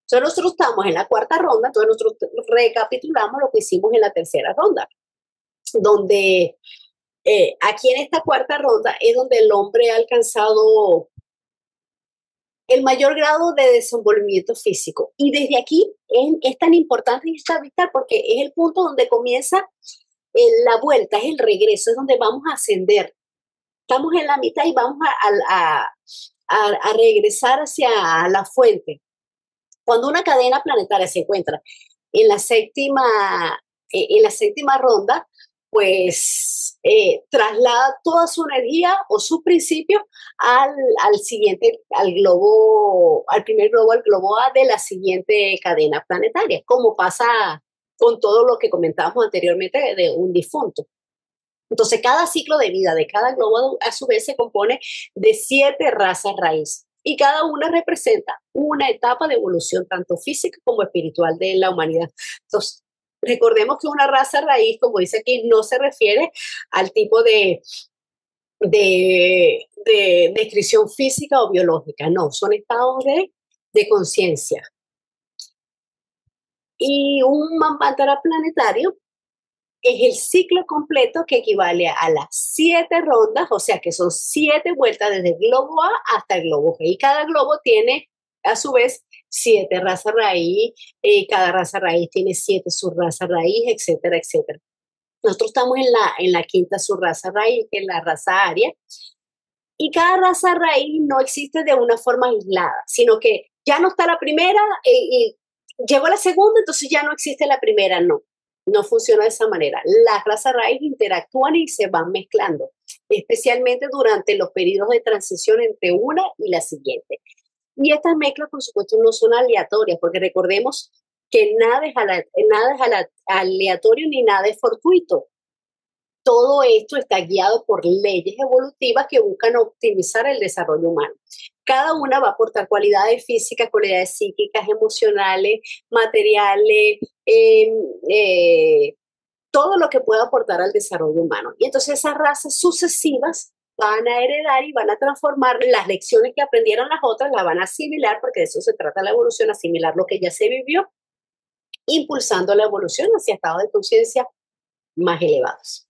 Entonces nosotros estamos en la 4ª ronda, entonces nosotros recapitulamos lo que hicimos en la 3ª ronda, donde aquí en esta 4ª ronda es donde el hombre ha alcanzado el mayor grado de desenvolvimiento físico. Y desde aquí es tan importante y está vital porque es el punto donde comienza la vuelta, es el regreso, es donde vamos a ascender. Estamos en la mitad y vamos a regresar hacia la fuente. Cuando una cadena planetaria se encuentra en la 7ª ronda, pues traslada toda su energía o su principio al primer globo, al globo A de la siguiente cadena planetaria, como pasa con todo lo que comentábamos anteriormente de un difunto. Entonces, cada ciclo de vida de cada globo a su vez se compone de 7 razas raíz y cada una representa una etapa de evolución tanto física como espiritual de la humanidad. Entonces, recordemos que una raza raíz, como dice aquí, no se refiere al tipo de descripción física o biológica, no, son estados de conciencia. Y un manvantara planetario es el ciclo completo que equivale a las 7 rondas, o sea que son 7 vueltas desde el globo A hasta el globo G. Y cada globo tiene, a su vez, 7 razas raíz, cada raza raíz tiene 7 subrazas raíz, etcétera, etcétera. Nosotros estamos en la 5ª subraza raíz, que es la raza aria, y cada raza raíz no existe de una forma aislada, sino que ya no está la primera y llegó la segunda, entonces ya no existe la primera, no funciona de esa manera. Las razas raíz interactúan y se van mezclando, especialmente durante los periodos de transición entre una y la siguiente. Y estas mezclas, por supuesto, no son aleatorias, porque recordemos que nada es aleatorio ni nada es fortuito. Todo esto está guiado por leyes evolutivas que buscan optimizar el desarrollo humano. Cada una va a aportar cualidades físicas, cualidades psíquicas, emocionales, materiales, todo lo que pueda aportar al desarrollo humano. Y entonces esas razas sucesivas van a heredar y van a transformar las lecciones que aprendieron las otras, las van a asimilar, porque de eso se trata la evolución, asimilar lo que ya se vivió, impulsando la evolución hacia estados de conciencia más elevados.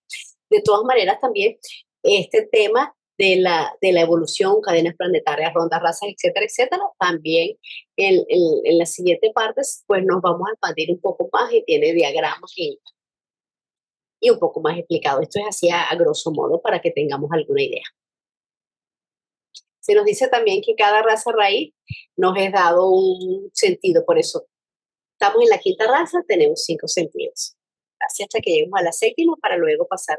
De todas maneras, también este tema de la evolución, cadenas planetarias, rondas, razas, etcétera, etcétera, también en las siguientes partes, pues nos vamos a expandir un poco más y tiene diagramas y un poco más explicado. Esto es así a grosso modo para que tengamos alguna idea. Se nos dice también que cada raza raíz nos es dado un sentido, por eso estamos en la 5ª raza, tenemos 5 sentidos. Así hasta que lleguemos a la 7ª para luego pasar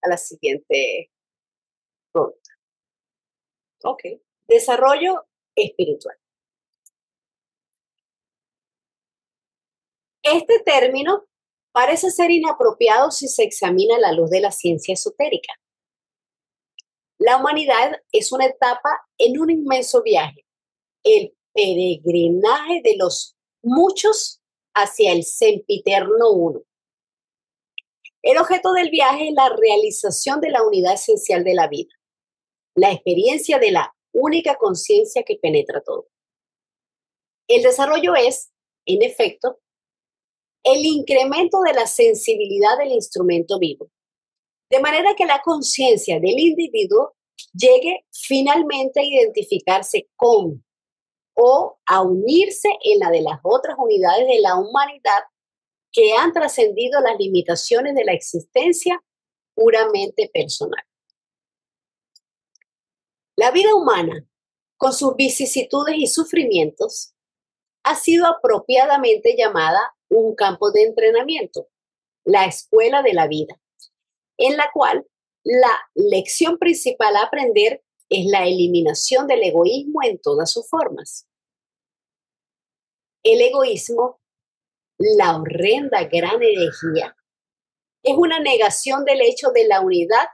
a la siguiente ronda. Ok. Desarrollo espiritual. Este término parece ser inapropiado si se examina a la luz de la ciencia esotérica. La humanidad es una etapa en un inmenso viaje, el peregrinaje de los muchos hacia el sempiterno uno. El objeto del viaje es la realización de la unidad esencial de la vida, la experiencia de la única conciencia que penetra todo. El desarrollo es, en efecto, el incremento de la sensibilidad del instrumento vivo, de manera que la conciencia del individuo llegue finalmente a identificarse con o a unirse en la de las otras unidades de la humanidad que han trascendido las limitaciones de la existencia puramente personal. La vida humana, con sus vicisitudes y sufrimientos, ha sido apropiadamente llamada un campo de entrenamiento, la escuela de la vida, en la cual la lección principal a aprender es la eliminación del egoísmo en todas sus formas. El egoísmo, la horrenda gran herejía, es una negación del hecho de la unidad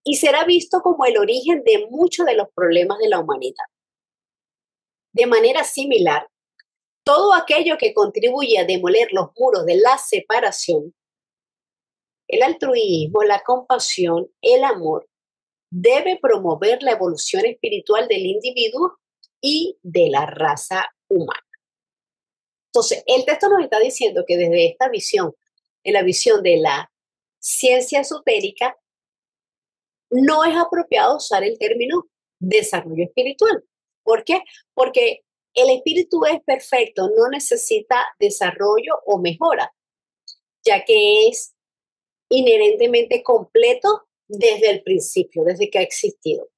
y será visto como el origen de muchos de los problemas de la humanidad. De manera similar, todo aquello que contribuye a demoler los muros de la separación, el altruismo, la compasión, el amor, debe promover la evolución espiritual del individuo y de la raza humana. Entonces, el texto nos está diciendo que desde esta visión, en la visión de la ciencia esotérica, no es apropiado usar el término desarrollo espiritual. ¿Por qué? Porque el espíritu es perfecto, no necesita desarrollo o mejora, ya que es inherentemente completo desde el principio, desde que ha existido.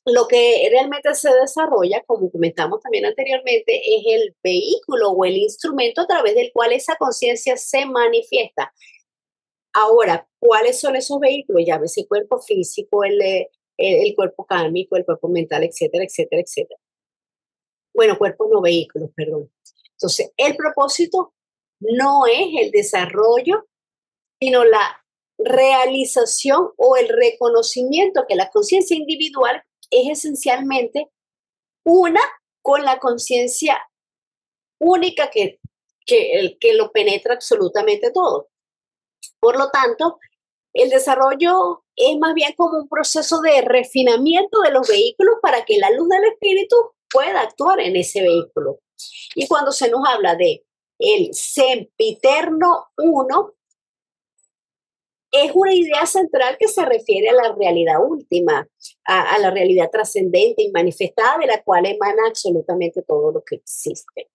Lo que realmente se desarrolla, como comentamos también anteriormente, es el vehículo o el instrumento a través del cual esa conciencia se manifiesta. Ahora, ¿cuáles son esos vehículos? Llámese el cuerpo físico, el cuerpo kármico, el cuerpo mental, etcétera, etcétera, etcétera. Bueno, cuerpos no vehículos, perdón. Entonces, el propósito no es el desarrollo, sino la realización o el reconocimiento que la conciencia individual es esencialmente una con la conciencia única que lo penetra absolutamente todo. Por lo tanto, el desarrollo es más bien como un proceso de refinamiento de los vehículos para que la luz del espíritu pueda actuar en ese vehículo. Y cuando se nos habla de el sempiterno uno, es una idea central que se refiere a la realidad última, a la realidad trascendente y manifestada de la cual emana absolutamente todo lo que existe.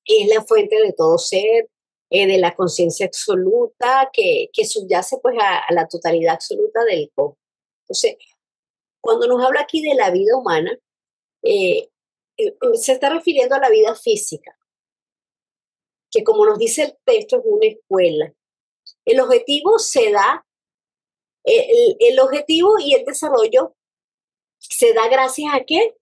Es la fuente de todo ser, de la conciencia absoluta que subyace pues a la totalidad absoluta del cosmos. Entonces, cuando nos habla aquí de la vida humana, se está refiriendo a la vida física, que como nos dice el texto es una escuela. El objetivo se da, el objetivo y el desarrollo se da gracias a ¿qué?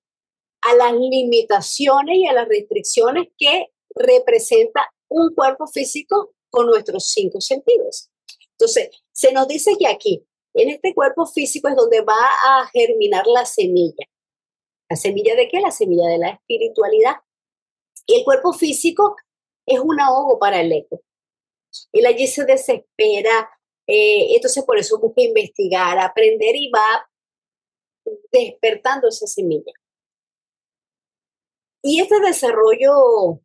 A las limitaciones y a las restricciones que representa un cuerpo físico con nuestros 5 sentidos. Entonces, se nos dice que aquí, en este cuerpo físico es donde va a germinar la semilla. ¿La semilla de qué? La semilla de la espiritualidad. Y el cuerpo físico es un ahogo para el ego. Él allí se desespera, entonces por eso busca investigar, aprender y va despertando esa semilla. Y este desarrollo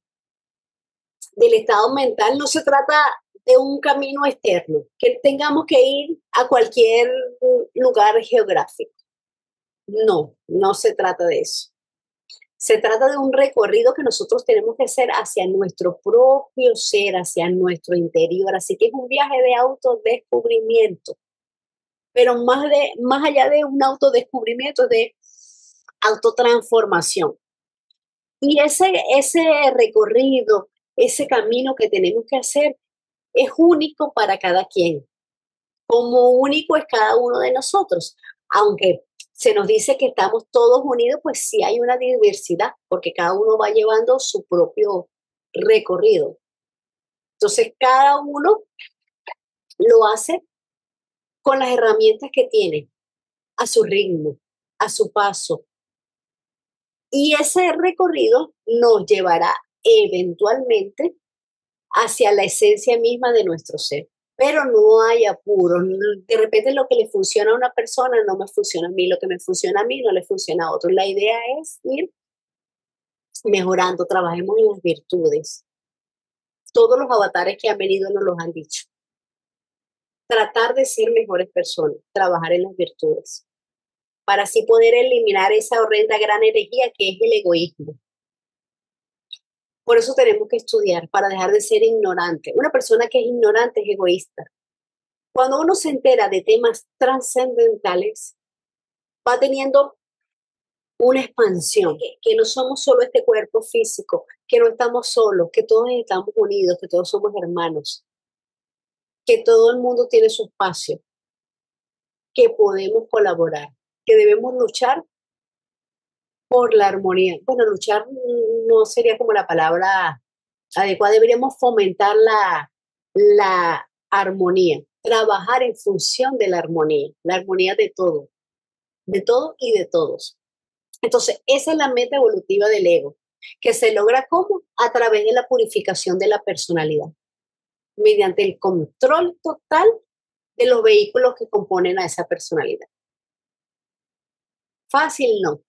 del estado mental no se trata de un camino externo, que tengamos que ir a cualquier lugar geográfico. No, no se trata de eso. Se trata de un recorrido que nosotros tenemos que hacer hacia nuestro propio ser, hacia nuestro interior. Así que es un viaje de autodescubrimiento. Pero más allá de un autodescubrimiento, de autotransformación. Y ese recorrido, ese camino que tenemos que hacer es único para cada quien. Como único es cada uno de nosotros. Aunque se nos dice que estamos todos unidos, pues sí hay una diversidad, porque cada uno va llevando su propio recorrido. Entonces, cada uno lo hace con las herramientas que tiene, a su ritmo, a su paso. Y ese recorrido nos llevará eventualmente hacia la esencia misma de nuestro ser. pero no hay apuro. De repente lo que le funciona a una persona no me funciona a mí, lo que me funciona a mí no le funciona a otro. La idea es ir mejorando, trabajemos en las virtudes. Todos los avatares que han venido nos los han dicho. Tratar de ser mejores personas, trabajar en las virtudes, para así poder eliminar esa horrenda gran herejía que es el egoísmo. Por eso tenemos que estudiar, para dejar de ser ignorante. Una persona que es ignorante es egoísta. Cuando uno se entera de temas trascendentales, va teniendo una expansión, que no somos solo este cuerpo físico, que no estamos solos, que todos estamos unidos, que todos somos hermanos, que todo el mundo tiene su espacio, que podemos colaborar, que debemos luchar por la armonía. Bueno, luchar no sería como la palabra adecuada, deberíamos fomentar la armonía, trabajar en función de la armonía de todo y de todos. Entonces, esa es la meta evolutiva del ego, que se logra ¿cómo? A través de la purificación de la personalidad, mediante el control total de los vehículos que componen a esa personalidad. Fácil no,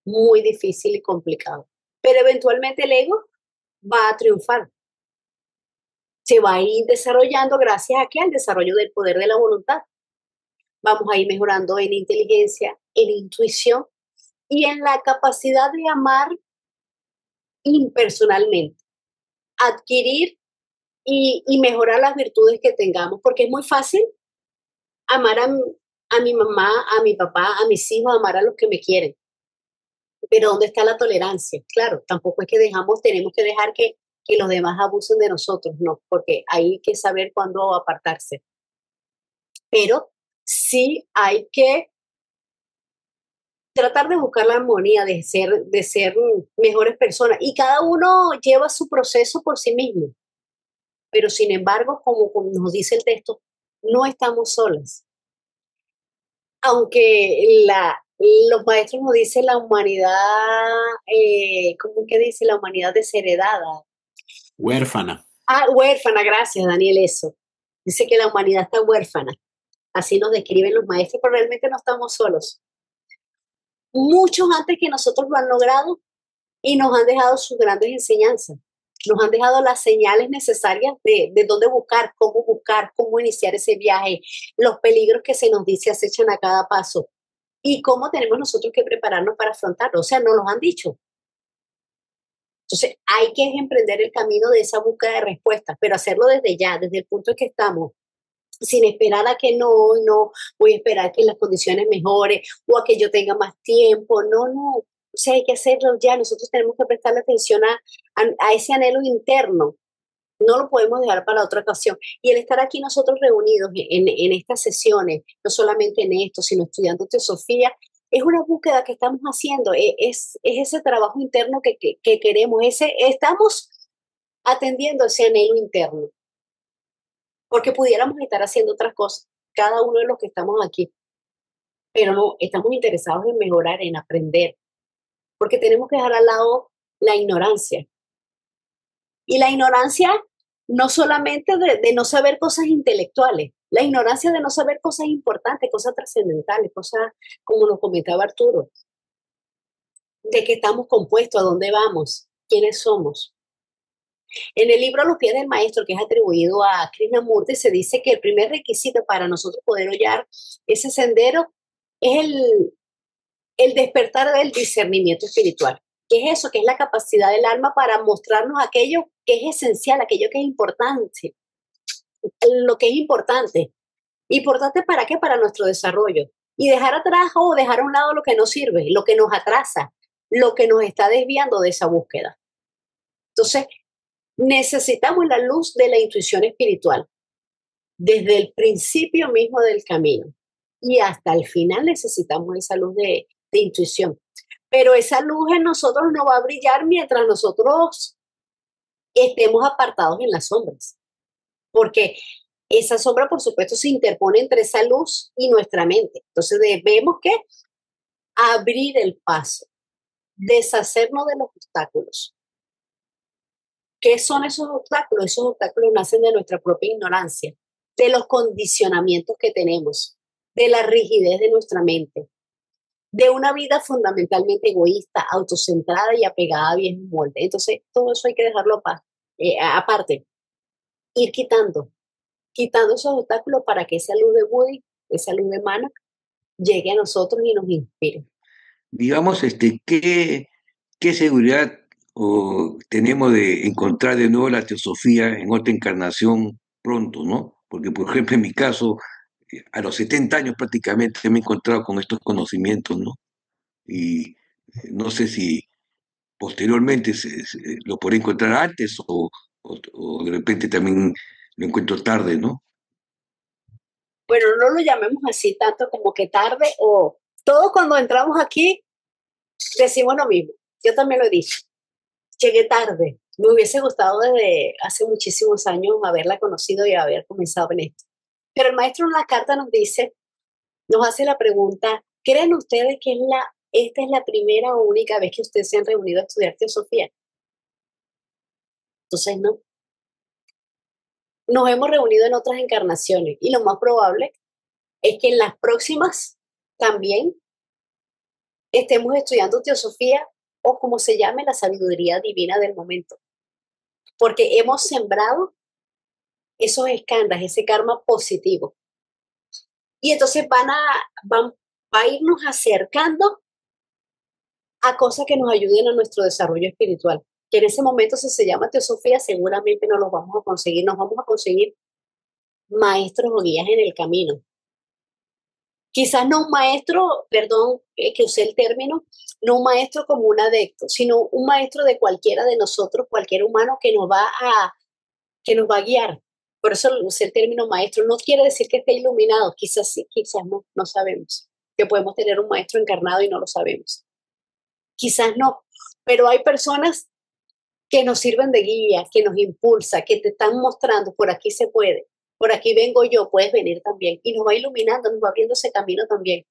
muy difícil y complicado, pero eventualmente el ego va a triunfar. Se va a ir desarrollando gracias a ¿qué? Al desarrollo del poder de la voluntad. Vamos a ir mejorando en inteligencia, en intuición y en la capacidad de amar impersonalmente, adquirir y mejorar las virtudes que tengamos, porque es muy fácil amar a mi mamá, a mi papá, a mis hijos, amar a los que me quieren. Pero ¿dónde está la tolerancia? Claro, tampoco es que tenemos que dejar que los demás abusen de nosotros, no, porque hay que saber cuándo apartarse. Pero sí hay que tratar de buscar la armonía, de ser mejores personas. Y cada uno lleva su proceso por sí mismo. Pero sin embargo, como nos dice el texto, no estamos solas. Aunque los maestros nos dicen la humanidad, ¿cómo que dice? La humanidad desheredada. Huérfana. Huérfana, gracias, Daniel, eso. Dice que la humanidad está huérfana. Así nos describen los maestros, pero realmente no estamos solos. Muchos antes que nosotros lo han logrado y nos han dejado sus grandes enseñanzas. Nos han dejado las señales necesarias de dónde buscar, cómo iniciar ese viaje, los peligros que se nos dice acechan a cada paso y cómo tenemos nosotros que prepararnos para afrontarlo. O sea, nos los han dicho. Entonces, hay que emprender el camino de esa búsqueda de respuestas, pero hacerlo desde ya, desde el punto en que estamos, sin esperar a que no voy a esperar que las condiciones mejoren o a que yo tenga más tiempo. No. O sea, hay que hacerlo ya. Nosotros tenemos que prestarle atención a ese anhelo interno. No lo podemos dejar para otra ocasión. Y el estar aquí nosotros reunidos en estas sesiones, no solamente en esto, sino estudiando teosofía, es una búsqueda que estamos haciendo. Es ese trabajo interno que queremos. Estamos atendiendo ese anhelo interno. Porque pudiéramos estar haciendo otras cosas, cada uno de los que estamos aquí. Pero no, estamos interesados en mejorar, en aprender. Porque tenemos que dejar al lado la ignorancia. Y la ignorancia no solamente de no saber cosas intelectuales, la ignorancia de no saber cosas importantes, cosas trascendentales, cosas como nos comentaba Arturo, de qué estamos compuestos, a dónde vamos, quiénes somos. En el libro Los pies del maestro, que es atribuido a Krishnamurti, se dice que el primer requisito para nosotros poder hallar ese sendero es el despertar del discernimiento espiritual. ¿Qué es eso? Que es la capacidad del alma para mostrarnos aquello que es esencial, aquello que es importante. Lo que es importante. ¿Importante para qué? Para nuestro desarrollo. Y dejar atrás o dejar a un lado lo que no sirve, lo que nos atrasa, lo que nos está desviando de esa búsqueda. Entonces, necesitamos la luz de la intuición espiritual. Desde el principio mismo del camino. Y hasta el final necesitamos esa luz de intuición. Pero esa luz en nosotros no va a brillar mientras nosotros estemos apartados en las sombras. Porque esa sombra, por supuesto, se interpone entre esa luz y nuestra mente. Entonces debemos que abrir el paso, deshacernos de los obstáculos. ¿Qué son esos obstáculos? Esos obstáculos nacen de nuestra propia ignorancia. de los condicionamientos que tenemos, de la rigidez de nuestra mente, de una vida fundamentalmente egoísta, autocentrada y apegada a viejos moldes. Entonces, todo eso hay que dejarlo aparte, ir quitando esos obstáculos para que esa luz de Woody, esa luz de Mana, llegue a nosotros y nos inspire. Digamos, ¿qué seguridad tenemos de encontrar de nuevo la teosofía en otra encarnación pronto, ¿no? Porque, por ejemplo, en mi caso, a los 70 años prácticamente me he encontrado con estos conocimientos, ¿no? Y no sé si posteriormente lo podré encontrar antes o de repente también lo encuentro tarde, ¿no? Bueno, no lo llamemos así tanto como que tarde o todos cuando entramos aquí decimos lo mismo. Yo también lo he dicho. Llegué tarde. Me hubiese gustado desde hace muchísimos años haberla conocido y haber comenzado en esto. Pero el maestro en la carta nos dice, nos hace la pregunta, ¿creen ustedes que esta es la primera o única vez que ustedes se han reunido a estudiar teosofía? Entonces, no. Nos hemos reunido en otras encarnaciones y lo más probable es que en las próximas también estemos estudiando teosofía o como se llame la sabiduría divina del momento. Porque hemos sembrado esos escandas, ese karma positivo. Y entonces va a irnos acercando a cosas que nos ayuden a nuestro desarrollo espiritual. Que en ese momento, si se llama teosofía, seguramente no los vamos a conseguir. Nos vamos a conseguir maestros o guías en el camino. Quizás no un maestro, perdón que usé el término, no un maestro como un adepto, sino un maestro de cualquiera de nosotros, cualquier humano que nos va a guiar. Por eso usé el término maestro. No quiere decir que esté iluminado, quizás sí, quizás no sabemos. Que podemos tener un maestro encarnado y no lo sabemos. Quizás no, pero hay personas que nos sirven de guía, que nos impulsa, que te están mostrando, por aquí se puede, por aquí vengo yo, puedes venir también. Y nos va iluminando, nos va abriendo ese camino también.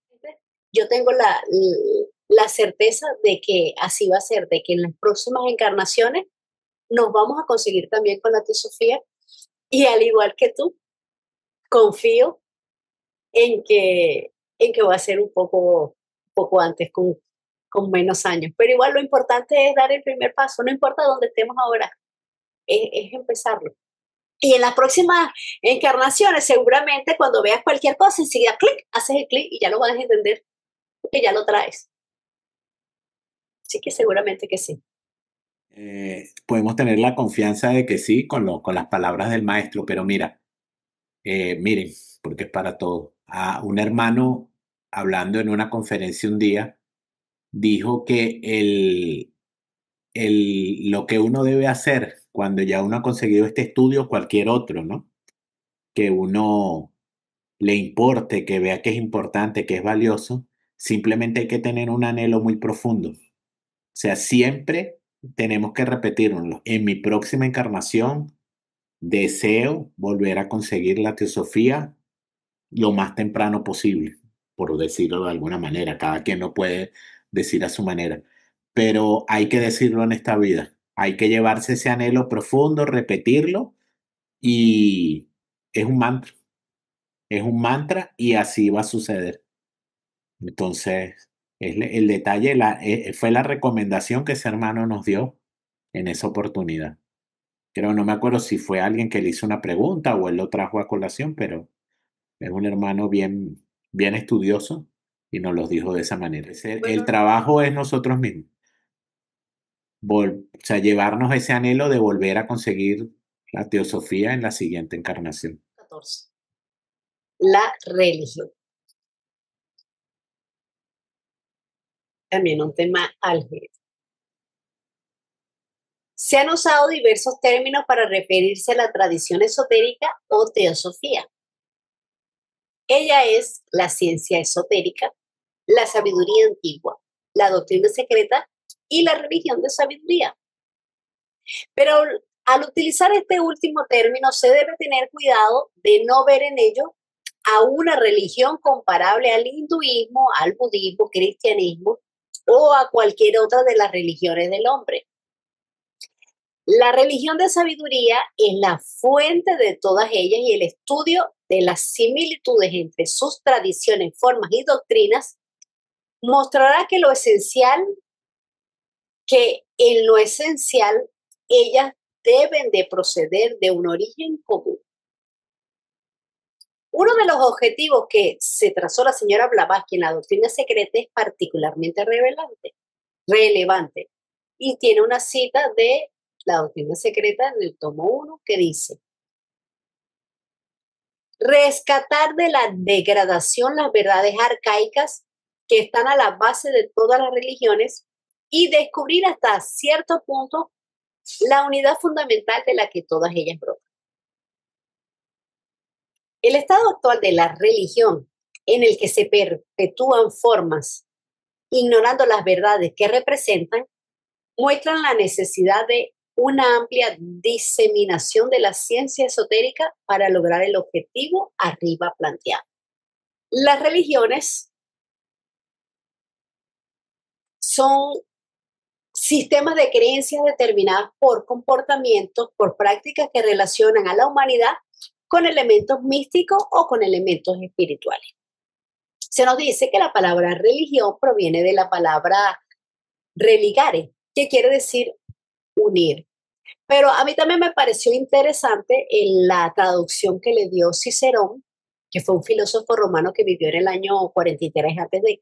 Yo tengo la certeza de que así va a ser, de que en las próximas encarnaciones nos vamos a conseguir también con la teosofía. Y al igual que tú, confío en que va a ser un poco antes, con menos años. Pero igual lo importante es dar el primer paso, no importa dónde estemos ahora, es empezarlo. Y en las próximas encarnaciones, seguramente cuando veas cualquier cosa, enseguida clic, haces el clic y ya lo vas a entender, porque ya lo traes. Así que seguramente que sí. Podemos tener la confianza de que sí con las palabras del maestro, pero miren, porque es para todo. A un hermano, hablando en una conferencia un día, dijo que lo que uno debe hacer cuando ya uno ha conseguido este estudio, cualquier otro, ¿no? Que uno le importe, que vea que es importante, que es valioso, simplemente hay que tener un anhelo muy profundo. O sea, siempre tenemos que repetirlo. En mi próxima encarnación, deseo volver a conseguir la teosofía lo más temprano posible, por decirlo de alguna manera. Cada quien lo puede decir a su manera, pero hay que decirlo en esta vida. Hay que llevarse ese anhelo profundo, repetirlo y es un mantra. Es un mantra y así va a suceder. Entonces, el detalle fue la recomendación que ese hermano nos dio en esa oportunidad. Creo, no me acuerdo si fue alguien que le hizo una pregunta o él lo trajo a colación, pero es un hermano bien, bien estudioso y nos lo dijo de esa manera. El trabajo es nosotros mismos. O sea, llevarnos ese anhelo de volver a conseguir la teosofía en la siguiente encarnación. 14. La religión. También un tema álgido. Se han usado diversos términos para referirse a la tradición esotérica o teosofía. Ella es la ciencia esotérica, la sabiduría antigua, la doctrina secreta y la religión de sabiduría. Pero al utilizar este último término se debe tener cuidado de no ver en ello a una religión comparable al hinduismo, al budismo, cristianismo o a cualquier otra de las religiones del hombre. La religión de sabiduría es la fuente de todas ellas y el estudio de las similitudes entre sus tradiciones, formas y doctrinas mostrará que en lo esencial ellas deben de proceder de un origen común. Uno de los objetivos que se trazó la señora Blavatsky en la doctrina secreta es particularmente relevante y tiene una cita de la doctrina secreta en el tomo 1 que dice: rescatar de la degradación las verdades arcaicas que están a la base de todas las religiones y descubrir hasta cierto punto la unidad fundamental de la que todas ellas brotan. El estado actual de la religión, en el que se perpetúan formas, ignorando las verdades que representan, muestran la necesidad de una amplia diseminación de la ciencia esotérica para lograr el objetivo arriba planteado. Las religiones son sistemas de creencias determinadas por comportamientos, por prácticas que relacionan a la humanidad con elementos místicos o con elementos espirituales. Se nos dice que la palabra religión proviene de la palabra religare, que quiere decir unir. Pero a mí también me pareció interesante en la traducción que le dio Cicerón, que fue un filósofo romano que vivió en el año 43 a.C.,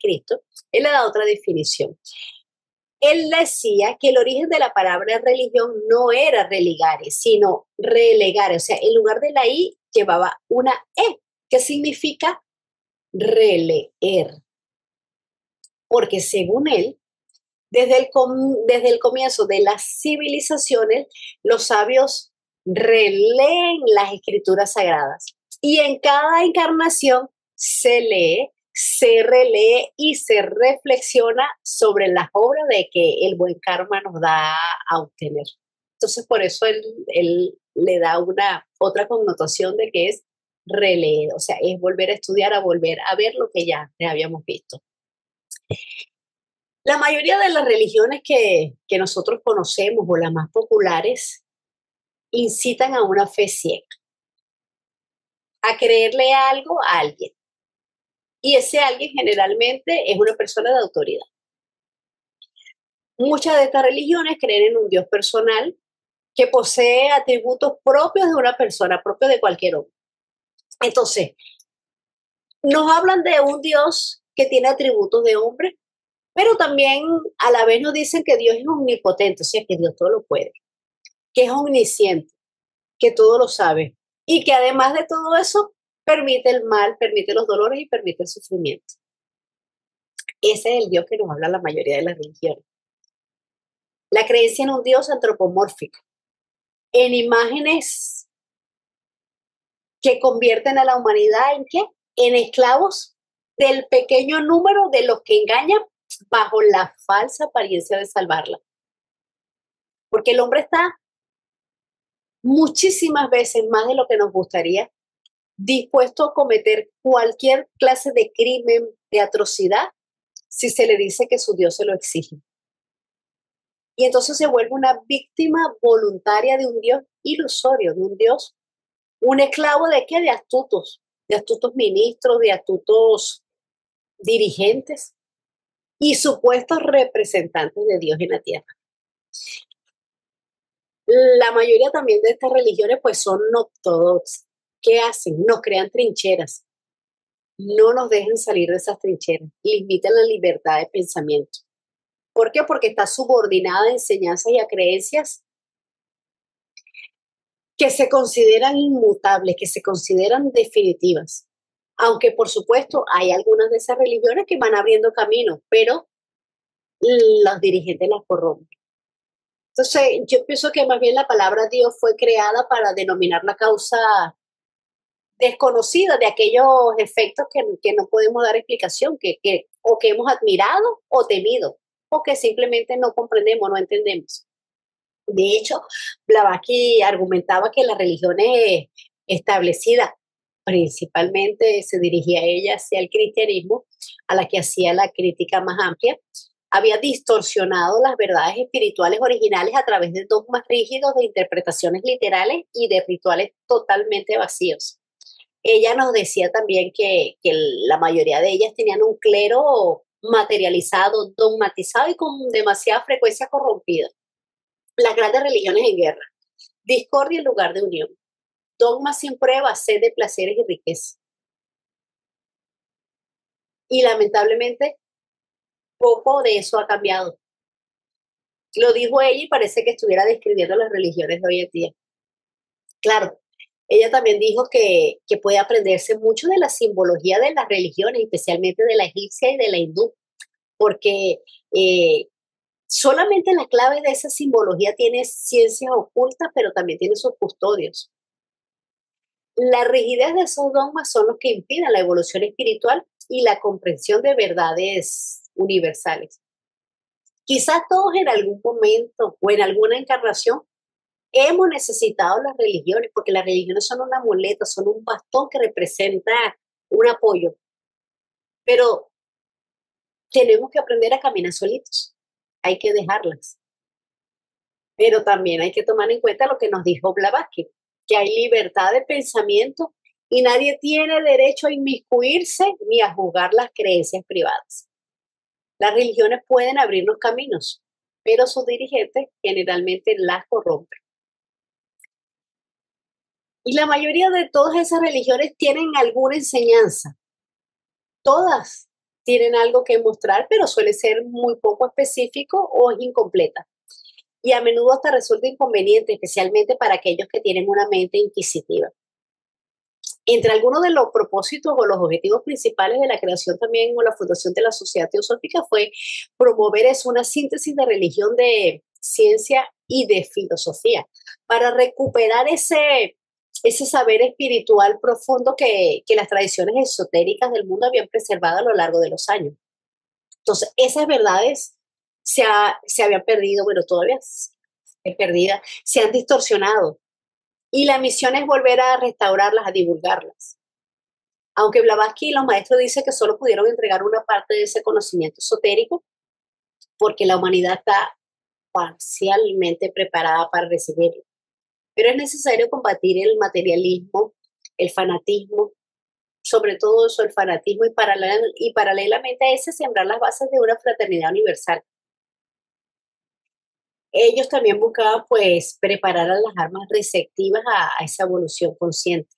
él le da otra definición. Él decía que el origen de la palabra religión no era religare, sino relegare, o sea, en lugar de la I llevaba una E, que significa releer. Porque según él, desde el comienzo de las civilizaciones, los sabios releen las escrituras sagradas y en cada encarnación se lee, se relee y se reflexiona sobre las obras de que el buen karma nos da a obtener. Entonces, por eso él le da una otra connotación de que es releer, o sea, es volver a estudiar, a volver a ver lo que ya habíamos visto. La mayoría de las religiones que nosotros conocemos o las más populares incitan a una fe ciega, a creerle algo a alguien. Y ese alguien generalmente es una persona de autoridad. Muchas de estas religiones creen en un Dios personal que posee atributos propios de una persona, propios de cualquier hombre. Entonces, nos hablan de un Dios que tiene atributos de hombre, pero también a la vez nos dicen que Dios es omnipotente, o sea, que Dios todo lo puede, que es omnisciente, que todo lo sabe y que además de todo eso permite el mal, permite los dolores y permite el sufrimiento. Ese es el Dios que nos habla la mayoría de las religiones. La creencia en un Dios antropomórfico, en imágenes que convierten a la humanidad ¿en qué? En esclavos del pequeño número de los que engañan bajo la falsa apariencia de salvarla. Porque el hombre está muchísimas veces más de lo que nos gustaría dispuesto a cometer cualquier clase de crimen, de atrocidad, si se le dice que su Dios se lo exige. Y entonces se vuelve una víctima voluntaria de un Dios ilusorio, de un Dios, un esclavo de qué? De astutos ministros, de astutos dirigentes y supuestos representantes de Dios en la tierra. La mayoría también de estas religiones pues son ortodoxas. ¿Qué hacen? Nos crean trincheras. No nos dejen salir de esas trincheras. Limitan la libertad de pensamiento. ¿Por qué? Porque está subordinada a enseñanzas y a creencias que se consideran inmutables, que se consideran definitivas. Aunque, por supuesto, hay algunas de esas religiones que van abriendo caminos, pero los dirigentes las corrompen. Entonces, yo pienso que más bien la palabra Dios fue creada para denominar la causa desconocida de aquellos efectos que no podemos dar explicación, o que hemos admirado o temido, o que simplemente no comprendemos, no entendemos. De hecho, Blavatsky argumentaba que las religiones establecidas, principalmente se dirigía ella hacia el cristianismo, a la que hacía la crítica más amplia, había distorsionado las verdades espirituales originales a través de dogmas rígidos, de interpretaciones literales y de rituales totalmente vacíos. Ella nos decía también que la mayoría de ellas tenían un clero materializado, dogmatizado y con demasiada frecuencia corrompida. Las grandes religiones en guerra, discordia en lugar de unión, dogmas sin prueba, sed de placeres y riqueza. Y lamentablemente, poco de eso ha cambiado. Lo dijo ella y parece que estuviera describiendo las religiones de hoy en día. Claro, ella también dijo que puede aprenderse mucho de la simbología de las religiones, especialmente de la egipcia y de la hindú, porque solamente la clave de esa simbología tiene ciencias ocultas, pero también tiene sus custodios. La rigidez de esos dogmas son los que impiden la evolución espiritual y la comprensión de verdades universales. Quizás todos en algún momento o en alguna encarnación hemos necesitado las religiones, porque las religiones son una muleta, son un bastón que representa un apoyo. Pero tenemos que aprender a caminar solitos. Hay que dejarlas. Pero también hay que tomar en cuenta lo que nos dijo Blavatsky, que hay libertad de pensamiento y nadie tiene derecho a inmiscuirse ni a juzgar las creencias privadas. Las religiones pueden abrirnos caminos, pero sus dirigentes generalmente las corrompen. Y la mayoría de todas esas religiones tienen alguna enseñanza. Todas tienen algo que mostrar, pero suele ser muy poco específico o es incompleta. Y a menudo hasta resulta inconveniente, especialmente para aquellos que tienen una mente inquisitiva. Entre algunos de los propósitos o los objetivos principales de la creación también o la fundación de la Sociedad Teosófica fue promover una síntesis de religión, de ciencia y de filosofía para recuperar ese saber espiritual profundo que las tradiciones esotéricas del mundo habían preservado a lo largo de los años. Entonces, esas verdades se habían perdido, bueno, todavía perdidas, se han distorsionado. Y la misión es volver a restaurarlas, a divulgarlas. Aunque Blavatsky y los maestros dicen que solo pudieron entregar una parte de ese conocimiento esotérico porque la humanidad está parcialmente preparada para recibirlo. Pero es necesario combatir el materialismo, el fanatismo, sobre todo eso, el fanatismo, y paralelamente a ese sembrar las bases de una fraternidad universal. Ellos también buscaban pues preparar a las almas receptivas a esa evolución consciente.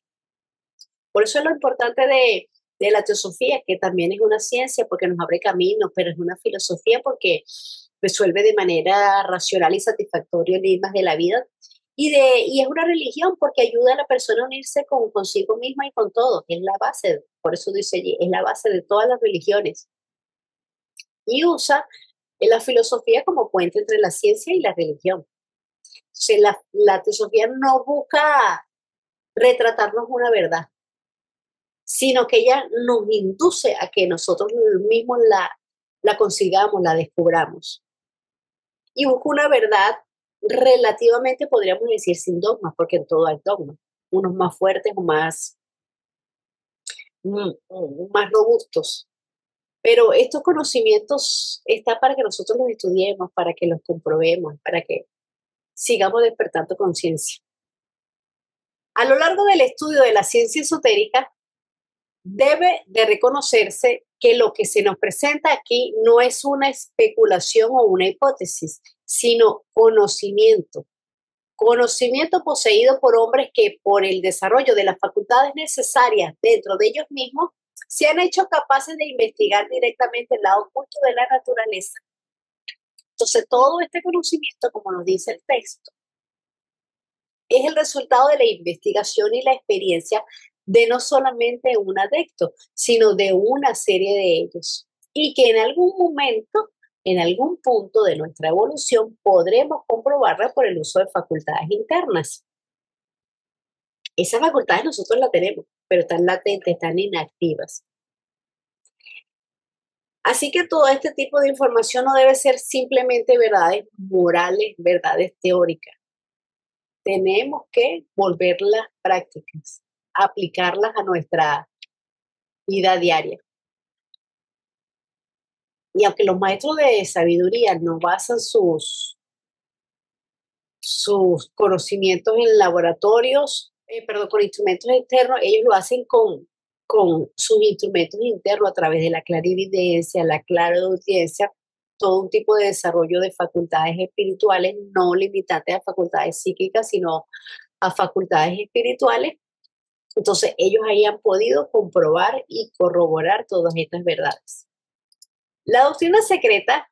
Por eso es lo importante de la teosofía, que también es una ciencia porque nos abre caminos, pero es una filosofía porque resuelve de manera racional y satisfactoria enigmas de la vida. Y es una religión porque ayuda a la persona a unirse consigo misma y con todo, que es la base, por eso dice allí, es la base de todas las religiones. Y usa la filosofía como puente entre la ciencia y la religión. Entonces, la teosofía no busca retratarnos una verdad, sino que ella nos induce a que nosotros mismos la consigamos, la descubramos. Y busca una verdad relativamente, podríamos decir, sin dogmas, porque en todo hay dogmas, unos más fuertes o más robustos. Pero estos conocimientos están para que nosotros los estudiemos, para que los comprobemos, para que sigamos despertando conciencia. A lo largo del estudio de la ciencia esotérica, debe de reconocerse que lo que se nos presenta aquí no es una especulación o una hipótesis, sino conocimiento. Conocimiento poseído por hombres que por el desarrollo de las facultades necesarias dentro de ellos mismos se han hecho capaces de investigar directamente el lado oculto de la naturaleza. Entonces, todo este conocimiento, como nos dice el texto, es el resultado de la investigación y la experiencia de no solamente un adepto, sino de una serie de ellos. Y que en algún momento, en algún punto de nuestra evolución, podremos comprobarla por el uso de facultades internas. Esas facultades nosotros las tenemos, pero están latentes, están inactivas. Así que todo este tipo de información no debe ser simplemente verdades morales, verdades teóricas. Tenemos que volverlas prácticas, aplicarlas a nuestra vida diaria. Y aunque los maestros de sabiduría no basan sus conocimientos en laboratorios, con instrumentos externos, ellos lo hacen con sus instrumentos internos a través de la clarividencia, la claraudiencia, todo un tipo de desarrollo de facultades espirituales, no limitantes a facultades psíquicas, sino a facultades espirituales. Entonces, ellos ahí han podido comprobar y corroborar todas estas verdades. La doctrina secreta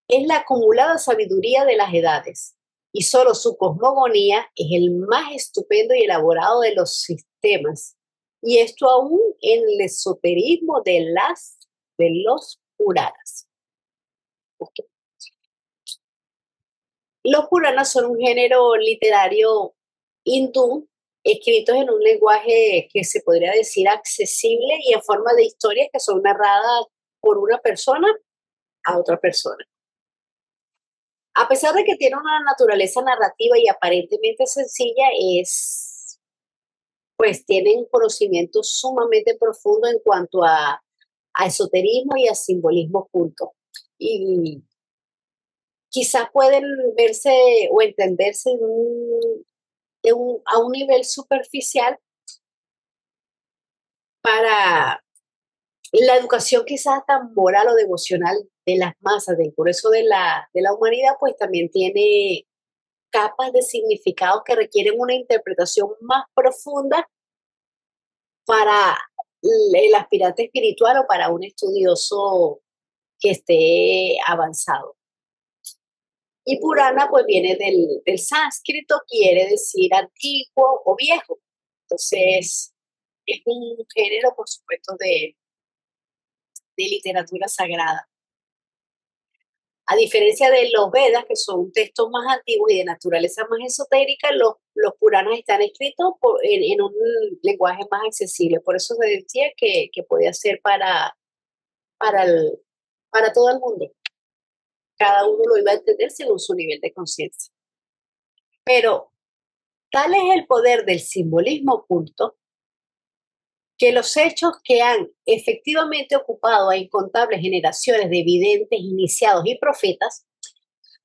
es la acumulada sabiduría de las edades, y solo su cosmogonía es el más estupendo y elaborado de los sistemas, y esto aún en el esoterismo de los Puranas. Okay. Los Puranas son un género literario hindú, escritos en un lenguaje que se podría decir accesible y en forma de historias que son narradas por una persona a otra persona. A pesar de que tiene una naturaleza narrativa y aparentemente sencilla, pues tienen un conocimiento sumamente profundo en cuanto a esoterismo y a simbolismo oculto. Y quizás pueden verse o entenderse a un nivel superficial para la educación quizás tan moral o devocional de las masas, del grueso de la humanidad, pues también tiene capas de significados que requieren una interpretación más profunda para el aspirante espiritual o para un estudioso que esté avanzado. Y Purana pues viene del sánscrito, quiere decir antiguo o viejo. Entonces es un género, por supuesto, de literatura sagrada. A diferencia de los Vedas, que son textos más antiguos y de naturaleza más esotérica, los Puranas están escritos en un lenguaje más accesible. Por eso se decía que podía ser para todo el mundo. Cada uno lo iba a entender según su nivel de conciencia. Pero tal es el poder del simbolismo oculto que los hechos que han efectivamente ocupado a incontables generaciones de videntes, iniciados y profetas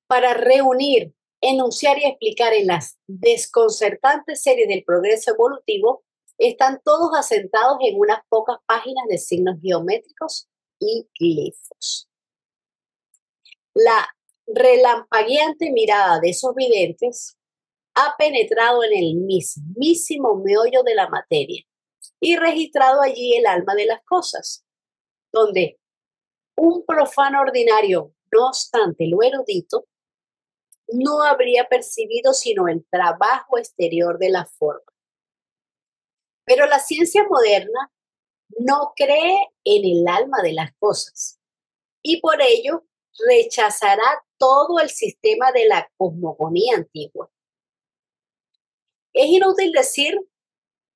para reunir, enunciar y explicar en las desconcertantes series del progreso evolutivo, están todos asentados en unas pocas páginas de signos geométricos y glifos. La relampagueante mirada de esos videntes ha penetrado en el mismísimo meollo de la materia y registrado allí el alma de las cosas, donde un profano ordinario, no obstante lo erudito, no habría percibido sino el trabajo exterior de la forma. Pero la ciencia moderna no cree en el alma de las cosas y por ello rechazará todo el sistema de la cosmogonía antigua. Es inútil decir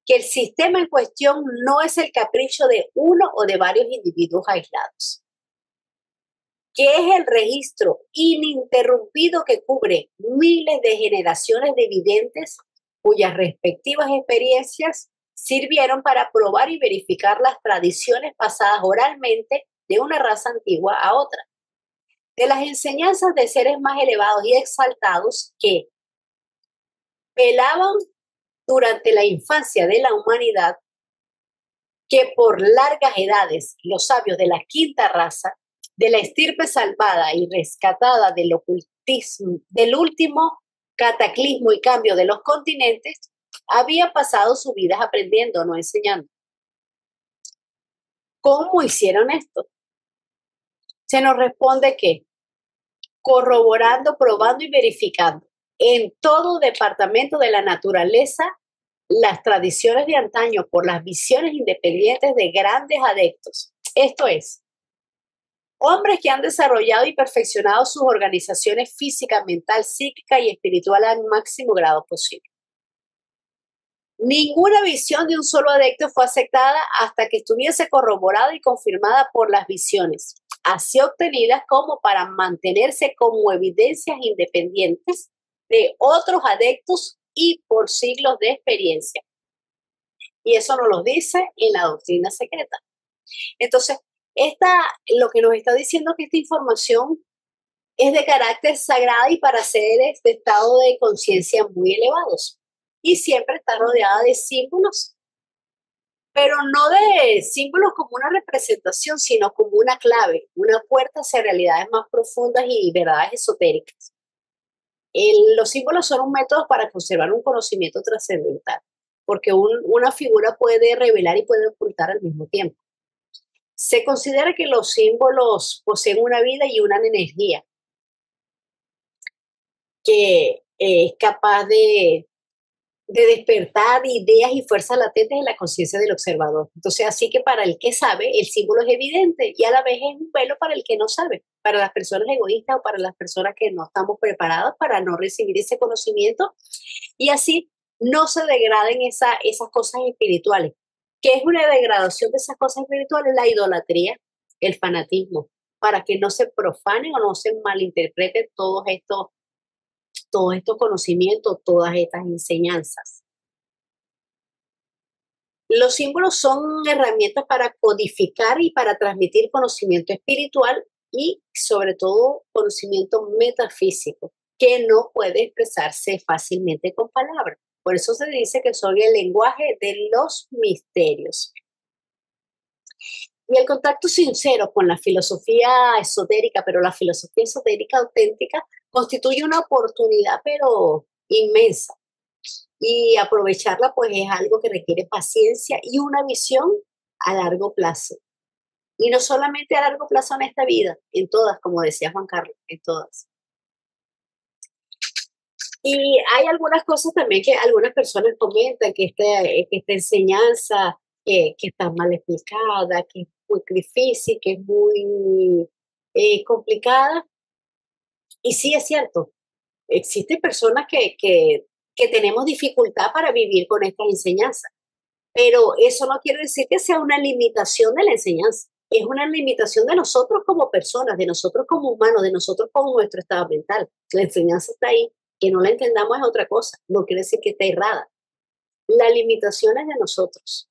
que el sistema en cuestión no es el capricho de uno o de varios individuos aislados, que es el registro ininterrumpido que cubre miles de generaciones de videntes cuyas respectivas experiencias sirvieron para probar y verificar las tradiciones pasadas oralmente de una raza antigua a otra, de las enseñanzas de seres más elevados y exaltados que velaban durante la infancia de la humanidad, que por largas edades los sabios de la quinta raza, de la estirpe salvada y rescatada del ocultismo, del último cataclismo y cambio de los continentes, habían pasado sus vidas aprendiendo, no enseñando. ¿Cómo hicieron esto? Se nos responde que corroborando, probando y verificando en todo departamento de la naturaleza las tradiciones de antaño por las visiones independientes de grandes adeptos. Esto es, hombres que han desarrollado y perfeccionado sus organizaciones física, mental, psíquica y espiritual al máximo grado posible. Ninguna visión de un solo adepto fue aceptada hasta que estuviese corroborada y confirmada por las visiones, así obtenidas como para mantenerse como evidencias independientes de otros adeptos y por siglos de experiencia. Y eso nos lo dice en la doctrina secreta. Entonces, Lo que nos está diciendo que esta información es de carácter sagrado y para seres de estado de conciencia muy elevados. Y siempre está rodeada de símbolos, pero no de símbolos como una representación, sino como una clave, una puerta hacia realidades más profundas y verdades esotéricas. Los símbolos son un método para conservar un conocimiento trascendental, porque una figura puede revelar y puede ocultar al mismo tiempo. Se considera que los símbolos poseen una vida y una energía que es capaz de despertar ideas y fuerzas latentes en la conciencia del observador. Entonces, así que para el que sabe, el símbolo es evidente y a la vez es un velo para el que no sabe, para las personas egoístas o para las personas que no estamos preparadas para no recibir ese conocimiento y así no se degraden esas cosas espirituales. ¿Qué es una degradación de esas cosas espirituales? La idolatría, el fanatismo, para que no se profanen o no se malinterpreten todos estos conocimientos, todas estas enseñanzas. Los símbolos son herramientas para codificar y para transmitir conocimiento espiritual y sobre todo conocimiento metafísico que no puede expresarse fácilmente con palabras. Por eso se dice que son el lenguaje de los misterios. Y el contacto sincero con la filosofía esotérica, pero la filosofía esotérica auténtica, constituye una oportunidad, pero inmensa. Y aprovecharla, pues, es algo que requiere paciencia y una visión a largo plazo. Y no solamente a largo plazo en esta vida, en todas, como decía Juan Carlos, en todas. Y hay algunas cosas también que algunas personas comentan, que esta enseñanza que está mal explicada, que es muy difícil, que es muy complicada. Y sí es cierto, existen personas que tenemos dificultad para vivir con estas enseñanzas, pero eso no quiere decir que sea una limitación de la enseñanza. Es una limitación de nosotros como personas, de nosotros como humanos, de nosotros como nuestro estado mental. La enseñanza está ahí. Que no la entendamos es otra cosa. No quiere decir que esté errada. La limitación es de nosotros.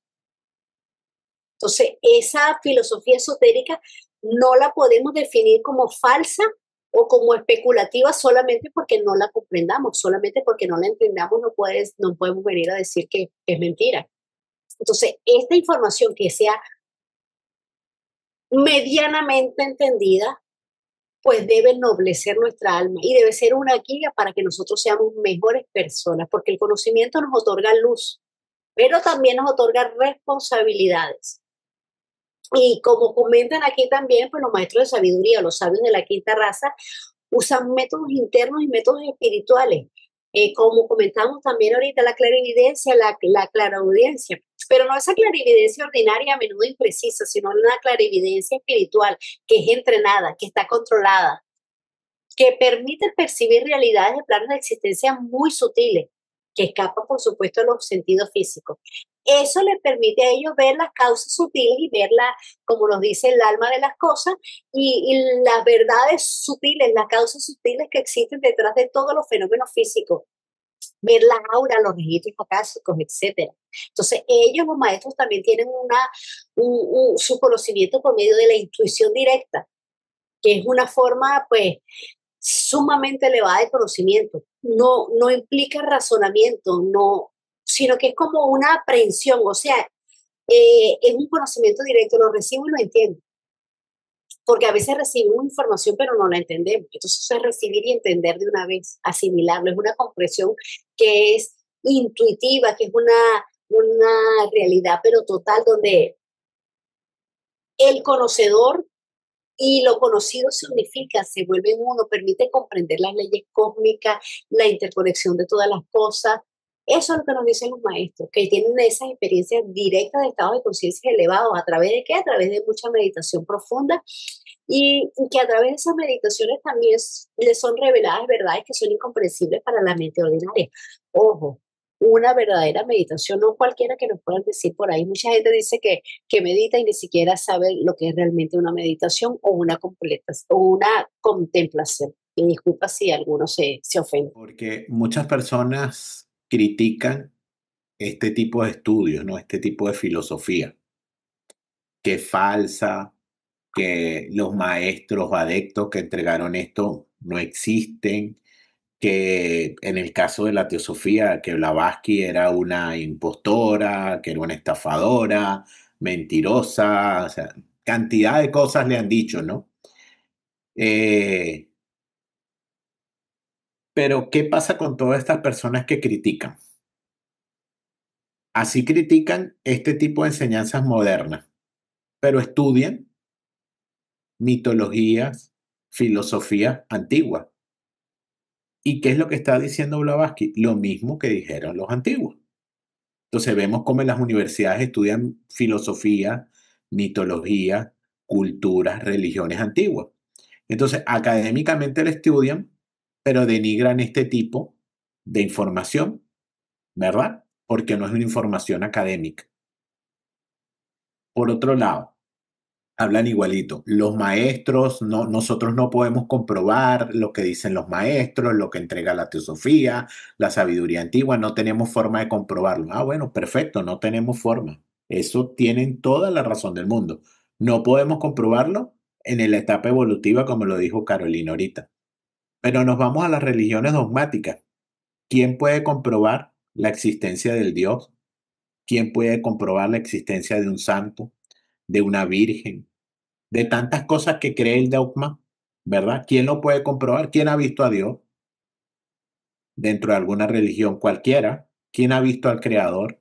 Entonces, esa filosofía esotérica no la podemos definir como falsa o como especulativa solamente porque no la comprendamos, solamente porque no la entendamos, no podemos venir a decir que es mentira. Entonces, esta información que sea medianamente entendida, pues debe ennoblecer nuestra alma y debe ser una guía para que nosotros seamos mejores personas, porque el conocimiento nos otorga luz, pero también nos otorga responsabilidades. Y como comentan aquí también, pues los maestros de sabiduría, los sabios de la quinta raza, usan métodos internos y métodos espirituales. Como comentamos también ahorita, la clarividencia, la claraudiencia, pero no esa clarividencia ordinaria, a menudo imprecisa, sino una clarividencia espiritual que es entrenada, que está controlada, que permite percibir realidades de planos de existencia muy sutiles, que escapan, por supuesto, a los sentidos físicos. Eso les permite a ellos ver las causas sutiles y verla, como nos dice el alma de las cosas, y las verdades sutiles, las causas sutiles que existen detrás de todos los fenómenos físicos. Ver la aura, los registros acásicos, etc. Entonces, ellos, los maestros, también tienen su conocimiento por medio de la intuición directa, que es una forma, pues, sumamente elevada de conocimiento. No implica razonamiento, no, sino que es como una aprehensión, o sea, es un conocimiento directo, lo recibo y lo entiendo. Porque a veces recibimos información pero no la entendemos. Entonces es recibir y entender de una vez, asimilarlo. Es una comprensión que es intuitiva, que es una realidad pero total, donde el conocedor y lo conocido se unifica, se vuelve uno, permite comprender las leyes cósmicas, la interconexión de todas las cosas. Eso es lo que nos dicen los maestros, que tienen esas experiencias directas de estados de conciencia elevados. ¿A través de qué? A través de mucha meditación profunda y que a través de esas meditaciones también les son reveladas verdades que son incomprensibles para la mente ordinaria. Ojo, una verdadera meditación, no cualquiera que nos puedan decir por ahí. Mucha gente dice que medita y ni siquiera sabe lo que es realmente una meditación o una contemplación. Y disculpa si alguno se ofende. Porque muchas personas critican este tipo de estudios, ¿no? Este tipo de filosofía, que es falsa, que los maestros o adeptos que entregaron esto no existen, que en el caso de la teosofía, que Blavatsky era una impostora, que era una estafadora, mentirosa, o sea, cantidad de cosas le han dicho, ¿no? Pero, ¿qué pasa con todas estas personas que critican? Así critican este tipo de enseñanzas modernas, pero estudian mitologías, filosofía antigua. ¿Y qué es lo que está diciendo Blavatsky? Lo mismo que dijeron los antiguos. Entonces vemos cómo en las universidades estudian filosofía, mitología, culturas, religiones antiguas. Entonces, académicamente lo estudian, pero denigran este tipo de información, ¿verdad? Porque no es una información académica. Por otro lado, hablan igualito. Los maestros, nosotros no podemos comprobar lo que dicen los maestros, lo que entrega la teosofía, la sabiduría antigua, no tenemos forma de comprobarlo. Ah, bueno, perfecto, no tenemos forma. Eso tienen toda la razón del mundo. No podemos comprobarlo en la etapa evolutiva, como lo dijo Carolina ahorita. Pero nos vamos a las religiones dogmáticas. ¿Quién puede comprobar la existencia del Dios? ¿Quién puede comprobar la existencia de un santo, de una virgen, de tantas cosas que cree el dogma, ¿verdad? ¿Quién lo puede comprobar? ¿Quién ha visto a Dios dentro de alguna religión cualquiera? ¿Quién ha visto al Creador?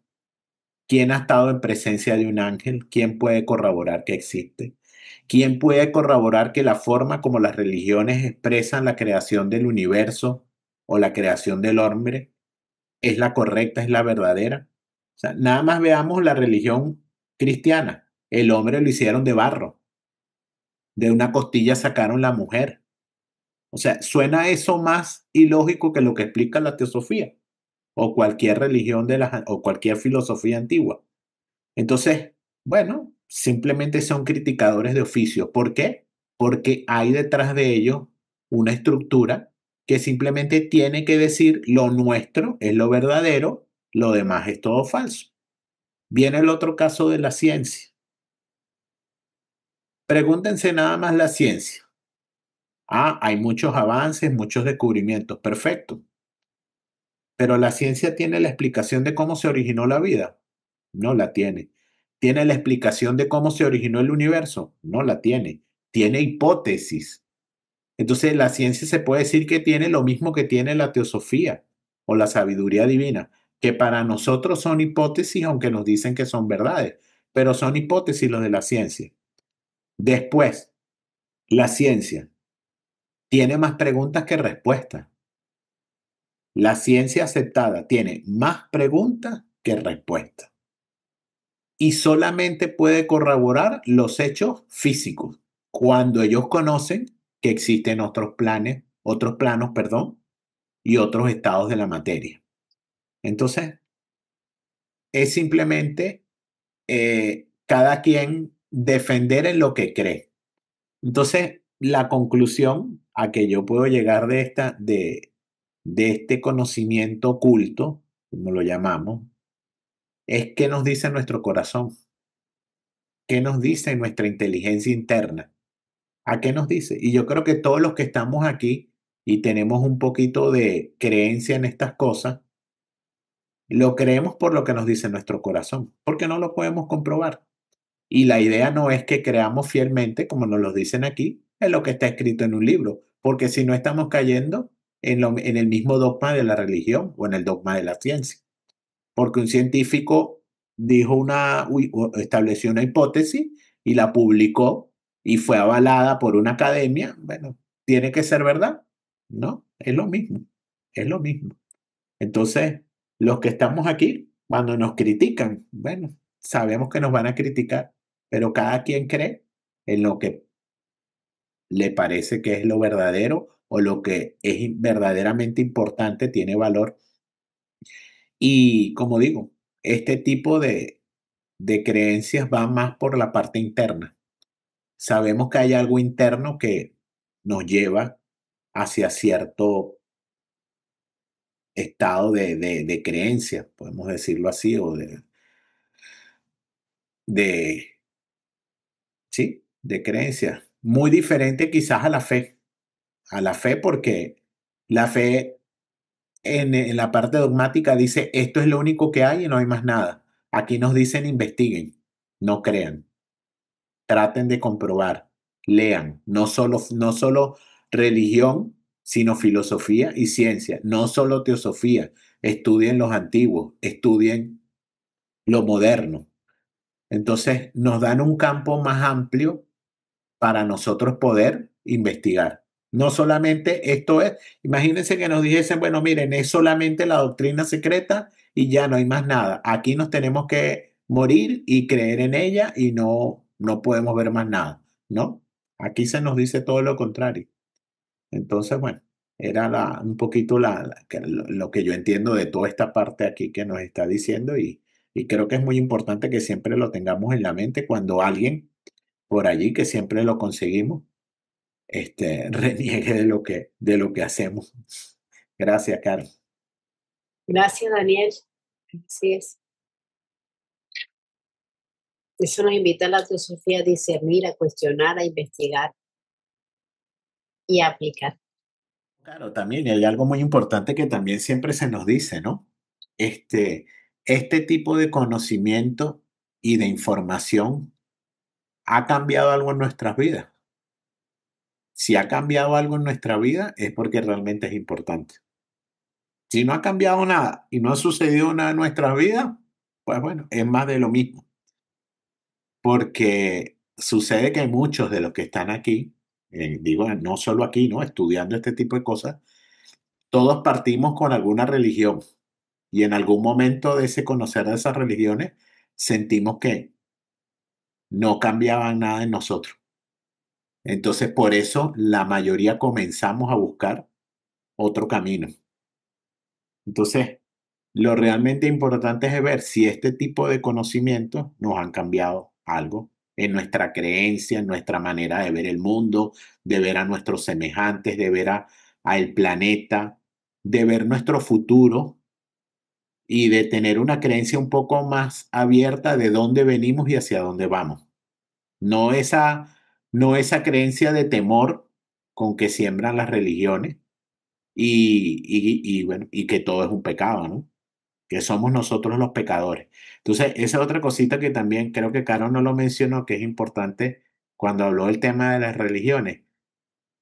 ¿Quién ha estado en presencia de un ángel? ¿Quién puede corroborar que existe? ¿Quién puede corroborar que la forma como las religiones expresan la creación del universo o la creación del hombre es la correcta, es la verdadera? O sea, nada más veamos la religión cristiana. El hombre lo hicieron de barro, de una costilla sacaron la mujer. O sea, suena eso más ilógico que lo que explica la teosofía o cualquier religión o cualquier filosofía antigua. Entonces, bueno, simplemente son criticadores de oficio. ¿Por qué? Porque hay detrás de ellos una estructura que simplemente tiene que decir lo nuestro es lo verdadero, lo demás es todo falso. Viene el otro caso de la ciencia. Pregúntense nada más la ciencia. Ah, hay muchos avances, muchos descubrimientos, perfecto. Pero la ciencia tiene la explicación de cómo se originó la vida. No la tiene. ¿Tiene la explicación de cómo se originó el universo? No la tiene. Tiene hipótesis. Entonces la ciencia se puede decir que tiene lo mismo que tiene la teosofía o la sabiduría divina, que para nosotros son hipótesis, aunque nos dicen que son verdades, pero son hipótesis los de la ciencia. Después, la ciencia tiene más preguntas que respuestas. La ciencia aceptada tiene más preguntas que respuestas y solamente puede corroborar los hechos físicos cuando ellos conocen que existen otros planos, perdón, y otros estados de la materia. Entonces, es simplemente cada quien defender en lo que cree. Entonces, la conclusión a que yo puedo llegar de este conocimiento oculto, como lo llamamos, es qué nos dice nuestro corazón, qué nos dice nuestra inteligencia interna, a qué nos dice. Y yo creo que todos los que estamos aquí y tenemos un poquito de creencia en estas cosas, lo creemos por lo que nos dice nuestro corazón, porque no lo podemos comprobar. Y la idea no es que creamos fielmente, como nos lo dicen aquí, en lo que está escrito en un libro, porque si no estamos cayendo en el mismo dogma de la religión o en el dogma de la ciencia. Porque un científico estableció una hipótesis y la publicó y fue avalada por una academia, bueno, tiene que ser verdad, ¿no? Es lo mismo, es lo mismo. Entonces, los que estamos aquí, cuando nos critican, bueno, sabemos que nos van a criticar, pero cada quien cree en lo que le parece que es lo verdadero o lo que es verdaderamente importante, tiene valor. Y como digo, este tipo de creencias van más por la parte interna. Sabemos que hay algo interno que nos lleva hacia cierto estado de creencia, podemos decirlo así, o de, sí, de creencias. Muy diferente quizás a la fe. A la fe porque la fe en la parte dogmática dice esto es lo único que hay y no hay más nada. Aquí nos dicen investiguen, no crean, traten de comprobar, lean, no solo religión, sino filosofía y ciencia, no solo teosofía, estudien los antiguos, estudien lo moderno. Entonces nos dan un campo más amplio para nosotros poder investigar. No solamente esto es, imagínense que nos dijesen, bueno, miren, es solamente la doctrina secreta y ya no hay más nada. Aquí nos tenemos que morir y creer en ella y no podemos ver más nada, ¿no? Aquí se nos dice todo lo contrario. Entonces, bueno, era un poquito lo que yo entiendo de toda esta parte aquí que nos está diciendo y creo que es muy importante que siempre lo tengamos en la mente cuando alguien por allí, que siempre lo conseguimos, reniegue de lo que hacemos. Gracias, Carlos. Gracias, Daniel. Así es. Eso nos invita a la teosofía a discernir, a cuestionar, a investigar y a aplicar. Claro, también y hay algo muy importante que también siempre se nos dice, ¿no? Este tipo de conocimiento y de información ha cambiado algo en nuestras vidas. Si ha cambiado algo en nuestra vida es porque realmente es importante. Si no ha cambiado nada y no ha sucedido nada en nuestras vidas, pues bueno, es más de lo mismo. Porque sucede que muchos de los que están aquí, digo, no solo aquí, ¿no? Estudiando este tipo de cosas, todos partimos con alguna religión y en algún momento de ese conocer de esas religiones sentimos que no cambiaban nada en nosotros. Entonces, por eso la mayoría comenzamos a buscar otro camino. Entonces, lo realmente importante es ver si este tipo de conocimientos nos han cambiado algo en nuestra creencia, en nuestra manera de ver el mundo, de ver a nuestros semejantes, de ver a el planeta, de ver nuestro futuro y de tener una creencia un poco más abierta de dónde venimos y hacia dónde vamos. No esa, no esa creencia de temor con que siembran las religiones bueno, y que todo es un pecado, ¿no? Que somos nosotros los pecadores. Entonces, esa otra cosita que también creo que Caro no lo mencionó, que es importante cuando habló del tema de las religiones.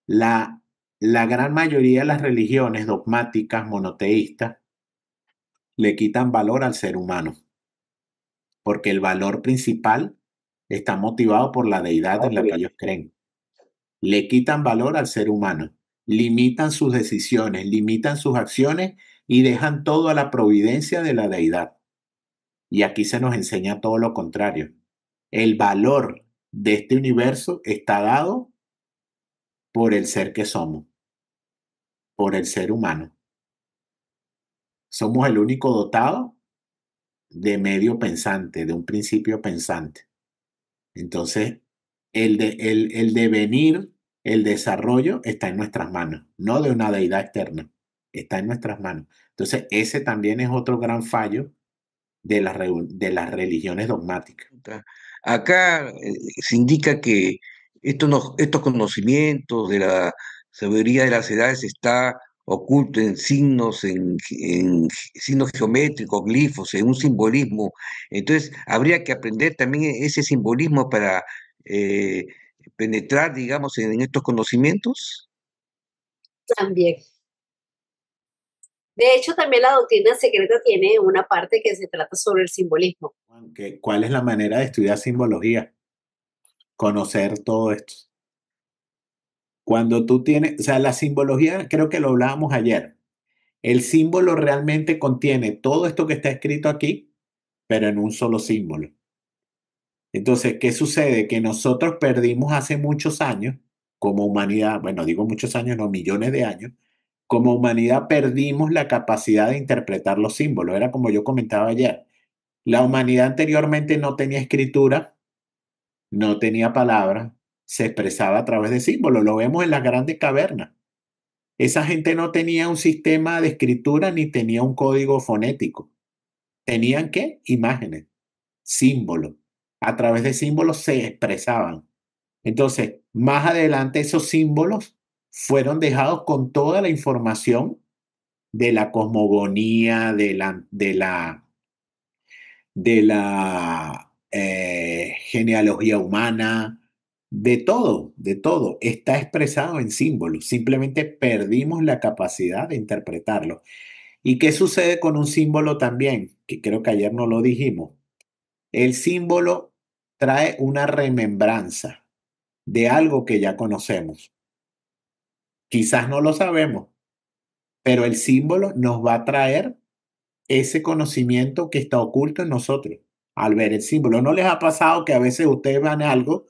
La gran mayoría de las religiones dogmáticas, monoteístas, le quitan valor al ser humano, porque el valor principal está motivado por la deidad en la que ellos creen. Le quitan valor al ser humano, limitan sus decisiones, limitan sus acciones y dejan todo a la providencia de la deidad. Y aquí se nos enseña todo lo contrario. El valor de este universo está dado por el ser que somos, por el ser humano. Somos el único dotado de medio pensante, de un principio pensante. Entonces, el devenir, el desarrollo está en nuestras manos, no de una deidad externa, está en nuestras manos. Entonces, ese también es otro gran fallo de las religiones dogmáticas. Acá se indica que estos conocimientos de la sabiduría de las edades está oculto en signos geométricos, glifos, en un simbolismo. Entonces, habría que aprender también ese simbolismo para eh, penetrar, digamos, en estos conocimientos. También. De hecho, también la doctrina secreta tiene una parte que se trata sobre el simbolismo. ¿Cuál es la manera de estudiar simbología? Conocer todo esto. Cuando tú tienes, o sea, la simbología, creo que lo hablábamos ayer. El símbolo realmente contiene todo esto que está escrito aquí, pero en un solo símbolo. Entonces, ¿qué sucede? Que nosotros perdimos hace muchos años, como humanidad, bueno, digo muchos años, no, millones de años, como humanidad perdimos la capacidad de interpretar los símbolos. Era como yo comentaba ayer. La humanidad anteriormente no tenía escritura, no tenía palabras, se expresaba a través de símbolos. Lo vemos en las grandes cavernas. Esa gente no tenía un sistema de escritura ni tenía un código fonético. ¿Tenían qué? Imágenes, símbolos. A través de símbolos se expresaban. Entonces, más adelante esos símbolos fueron dejados con toda la información de la cosmogonía, de la genealogía humana, de todo, está expresado en símbolos. Simplemente perdimos la capacidad de interpretarlo. ¿Y qué sucede con un símbolo también? Que creo que ayer no lo dijimos. El símbolo trae una remembranza de algo que ya conocemos. Quizás no lo sabemos, pero el símbolo nos va a traer ese conocimiento que está oculto en nosotros al ver el símbolo. ¿No les ha pasado que a veces ustedes van a algo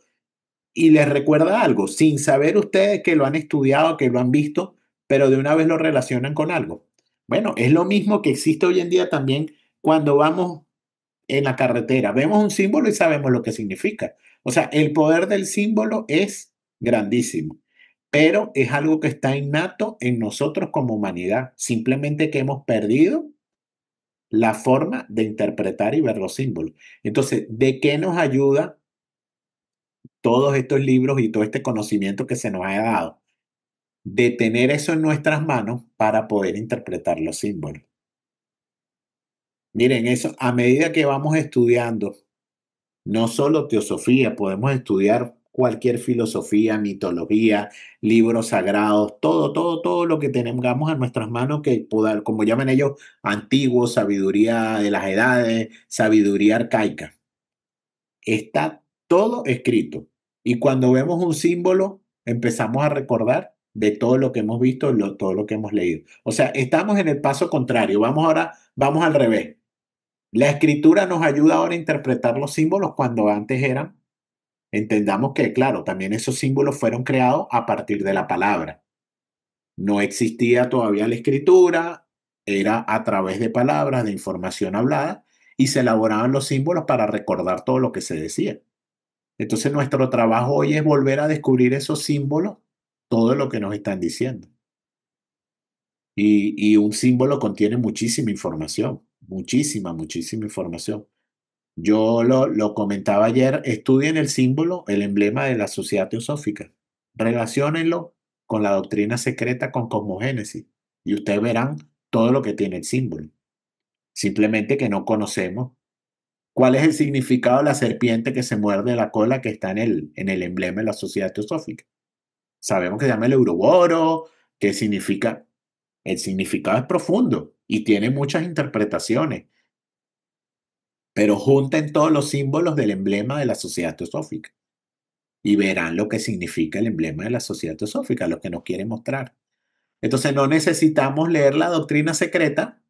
y les recuerda algo, sin saber ustedes que lo han estudiado, que lo han visto, pero de una vez lo relacionan con algo? Bueno, es lo mismo que existe hoy en día también cuando vamos en la carretera. Vemos un símbolo y sabemos lo que significa. O sea, el poder del símbolo es grandísimo, pero es algo que está innato en nosotros como humanidad. Simplemente que hemos perdido la forma de interpretar y ver los símbolos. Entonces, ¿de qué nos ayuda todos estos libros y todo este conocimiento que se nos ha dado? De tener eso en nuestras manos para poder interpretar los símbolos. Miren, eso a medida que vamos estudiando, no solo teosofía, podemos estudiar cualquier filosofía, mitología, libros sagrados, todo lo que tengamos en nuestras manos que poder, como llaman ellos, antiguo, sabiduría de las edades, sabiduría arcaica. Está todo escrito. Y cuando vemos un símbolo, empezamos a recordar de todo lo que hemos visto, todo lo que hemos leído. O sea, estamos en el paso contrario. Vamos al revés. La escritura nos ayuda ahora a interpretar los símbolos cuando antes eran. Entendamos que, claro, también esos símbolos fueron creados a partir de la palabra. No existía todavía la escritura, era a través de palabras, de información hablada, y se elaboraban los símbolos para recordar todo lo que se decía. Entonces nuestro trabajo hoy es volver a descubrir esos símbolos, todo lo que nos están diciendo. Y un símbolo contiene muchísima información, muchísima información. Yo lo comentaba ayer, estudien el símbolo, el emblema de la Sociedad Teosófica. Relaciónenlo con la doctrina secreta, con cosmogénesis, y ustedes verán todo lo que tiene el símbolo. Simplemente que no conocemos cuál es el significado de la serpiente que se muerde la cola que está en el emblema de la Sociedad Teosófica. Sabemos que se llama el Euroboro, que significa, el significado es profundo y tiene muchas interpretaciones. Pero junten todos los símbolos del emblema de la Sociedad Teosófica y verán lo que significa el emblema de la Sociedad Teosófica, lo que nos quiere mostrar. Entonces no necesitamos leer la doctrina secreta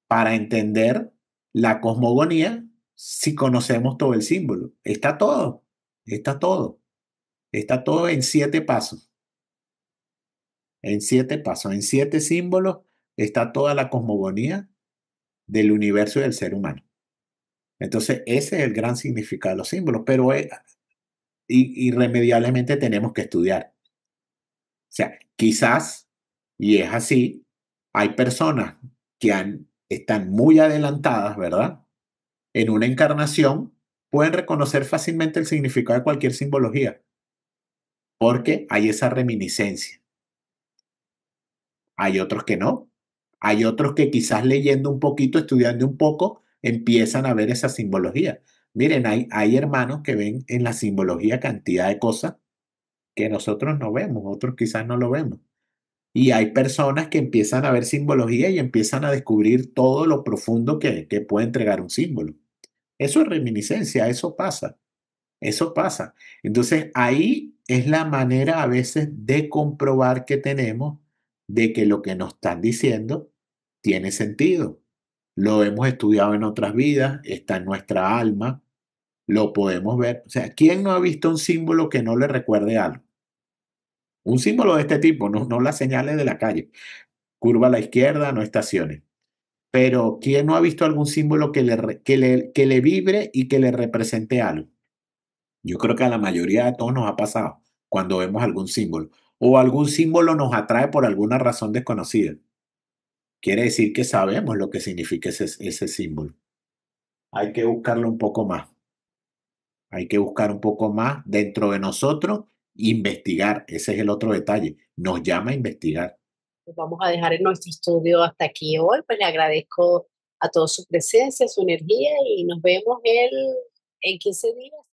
para entender la cosmogonía si conocemos todo el símbolo. Está todo, está todo. Está todo en 7 pasos. En 7 pasos, en 7 símbolos está toda la cosmogonía del universo y del ser humano. Entonces ese es el gran significado de los símbolos, pero irremediablemente tenemos que estudiar. O sea, quizás, y es así, hay personas que están muy adelantadas, ¿verdad? En una encarnación pueden reconocer fácilmente el significado de cualquier simbología, porque hay esa reminiscencia. Hay otros que no. Hay otros que quizás leyendo un poquito, estudiando un poco, empiezan a ver esa simbología. Miren, hay hermanos que ven en la simbología cantidad de cosas que nosotros no vemos, otros quizás no lo vemos. Y hay personas que empiezan a ver simbología y empiezan a descubrir todo lo profundo que puede entregar un símbolo. Eso es reminiscencia, eso pasa, eso pasa. Entonces ahí es la manera a veces de comprobar que tenemos de que lo que nos están diciendo tiene sentido. Lo hemos estudiado en otras vidas, está en nuestra alma, lo podemos ver. O sea, ¿quién no ha visto un símbolo que no le recuerde algo? Un símbolo de este tipo, no las señales de la calle. Curva a la izquierda, no estaciones. Pero ¿quién no ha visto algún símbolo que le vibre y que le represente algo? Yo creo que a la mayoría de todos nos ha pasado cuando vemos algún símbolo. O algún símbolo nos atrae por alguna razón desconocida. Quiere decir que sabemos lo que significa ese símbolo. Hay que buscarlo un poco más. Hay que buscar un poco más dentro de nosotros, investigar. Ese es el otro detalle. Nos llama a investigar. Pues vamos a dejar en nuestro estudio hasta aquí hoy. Pues le agradezco a todos su presencia, su energía y nos vemos en 15 días.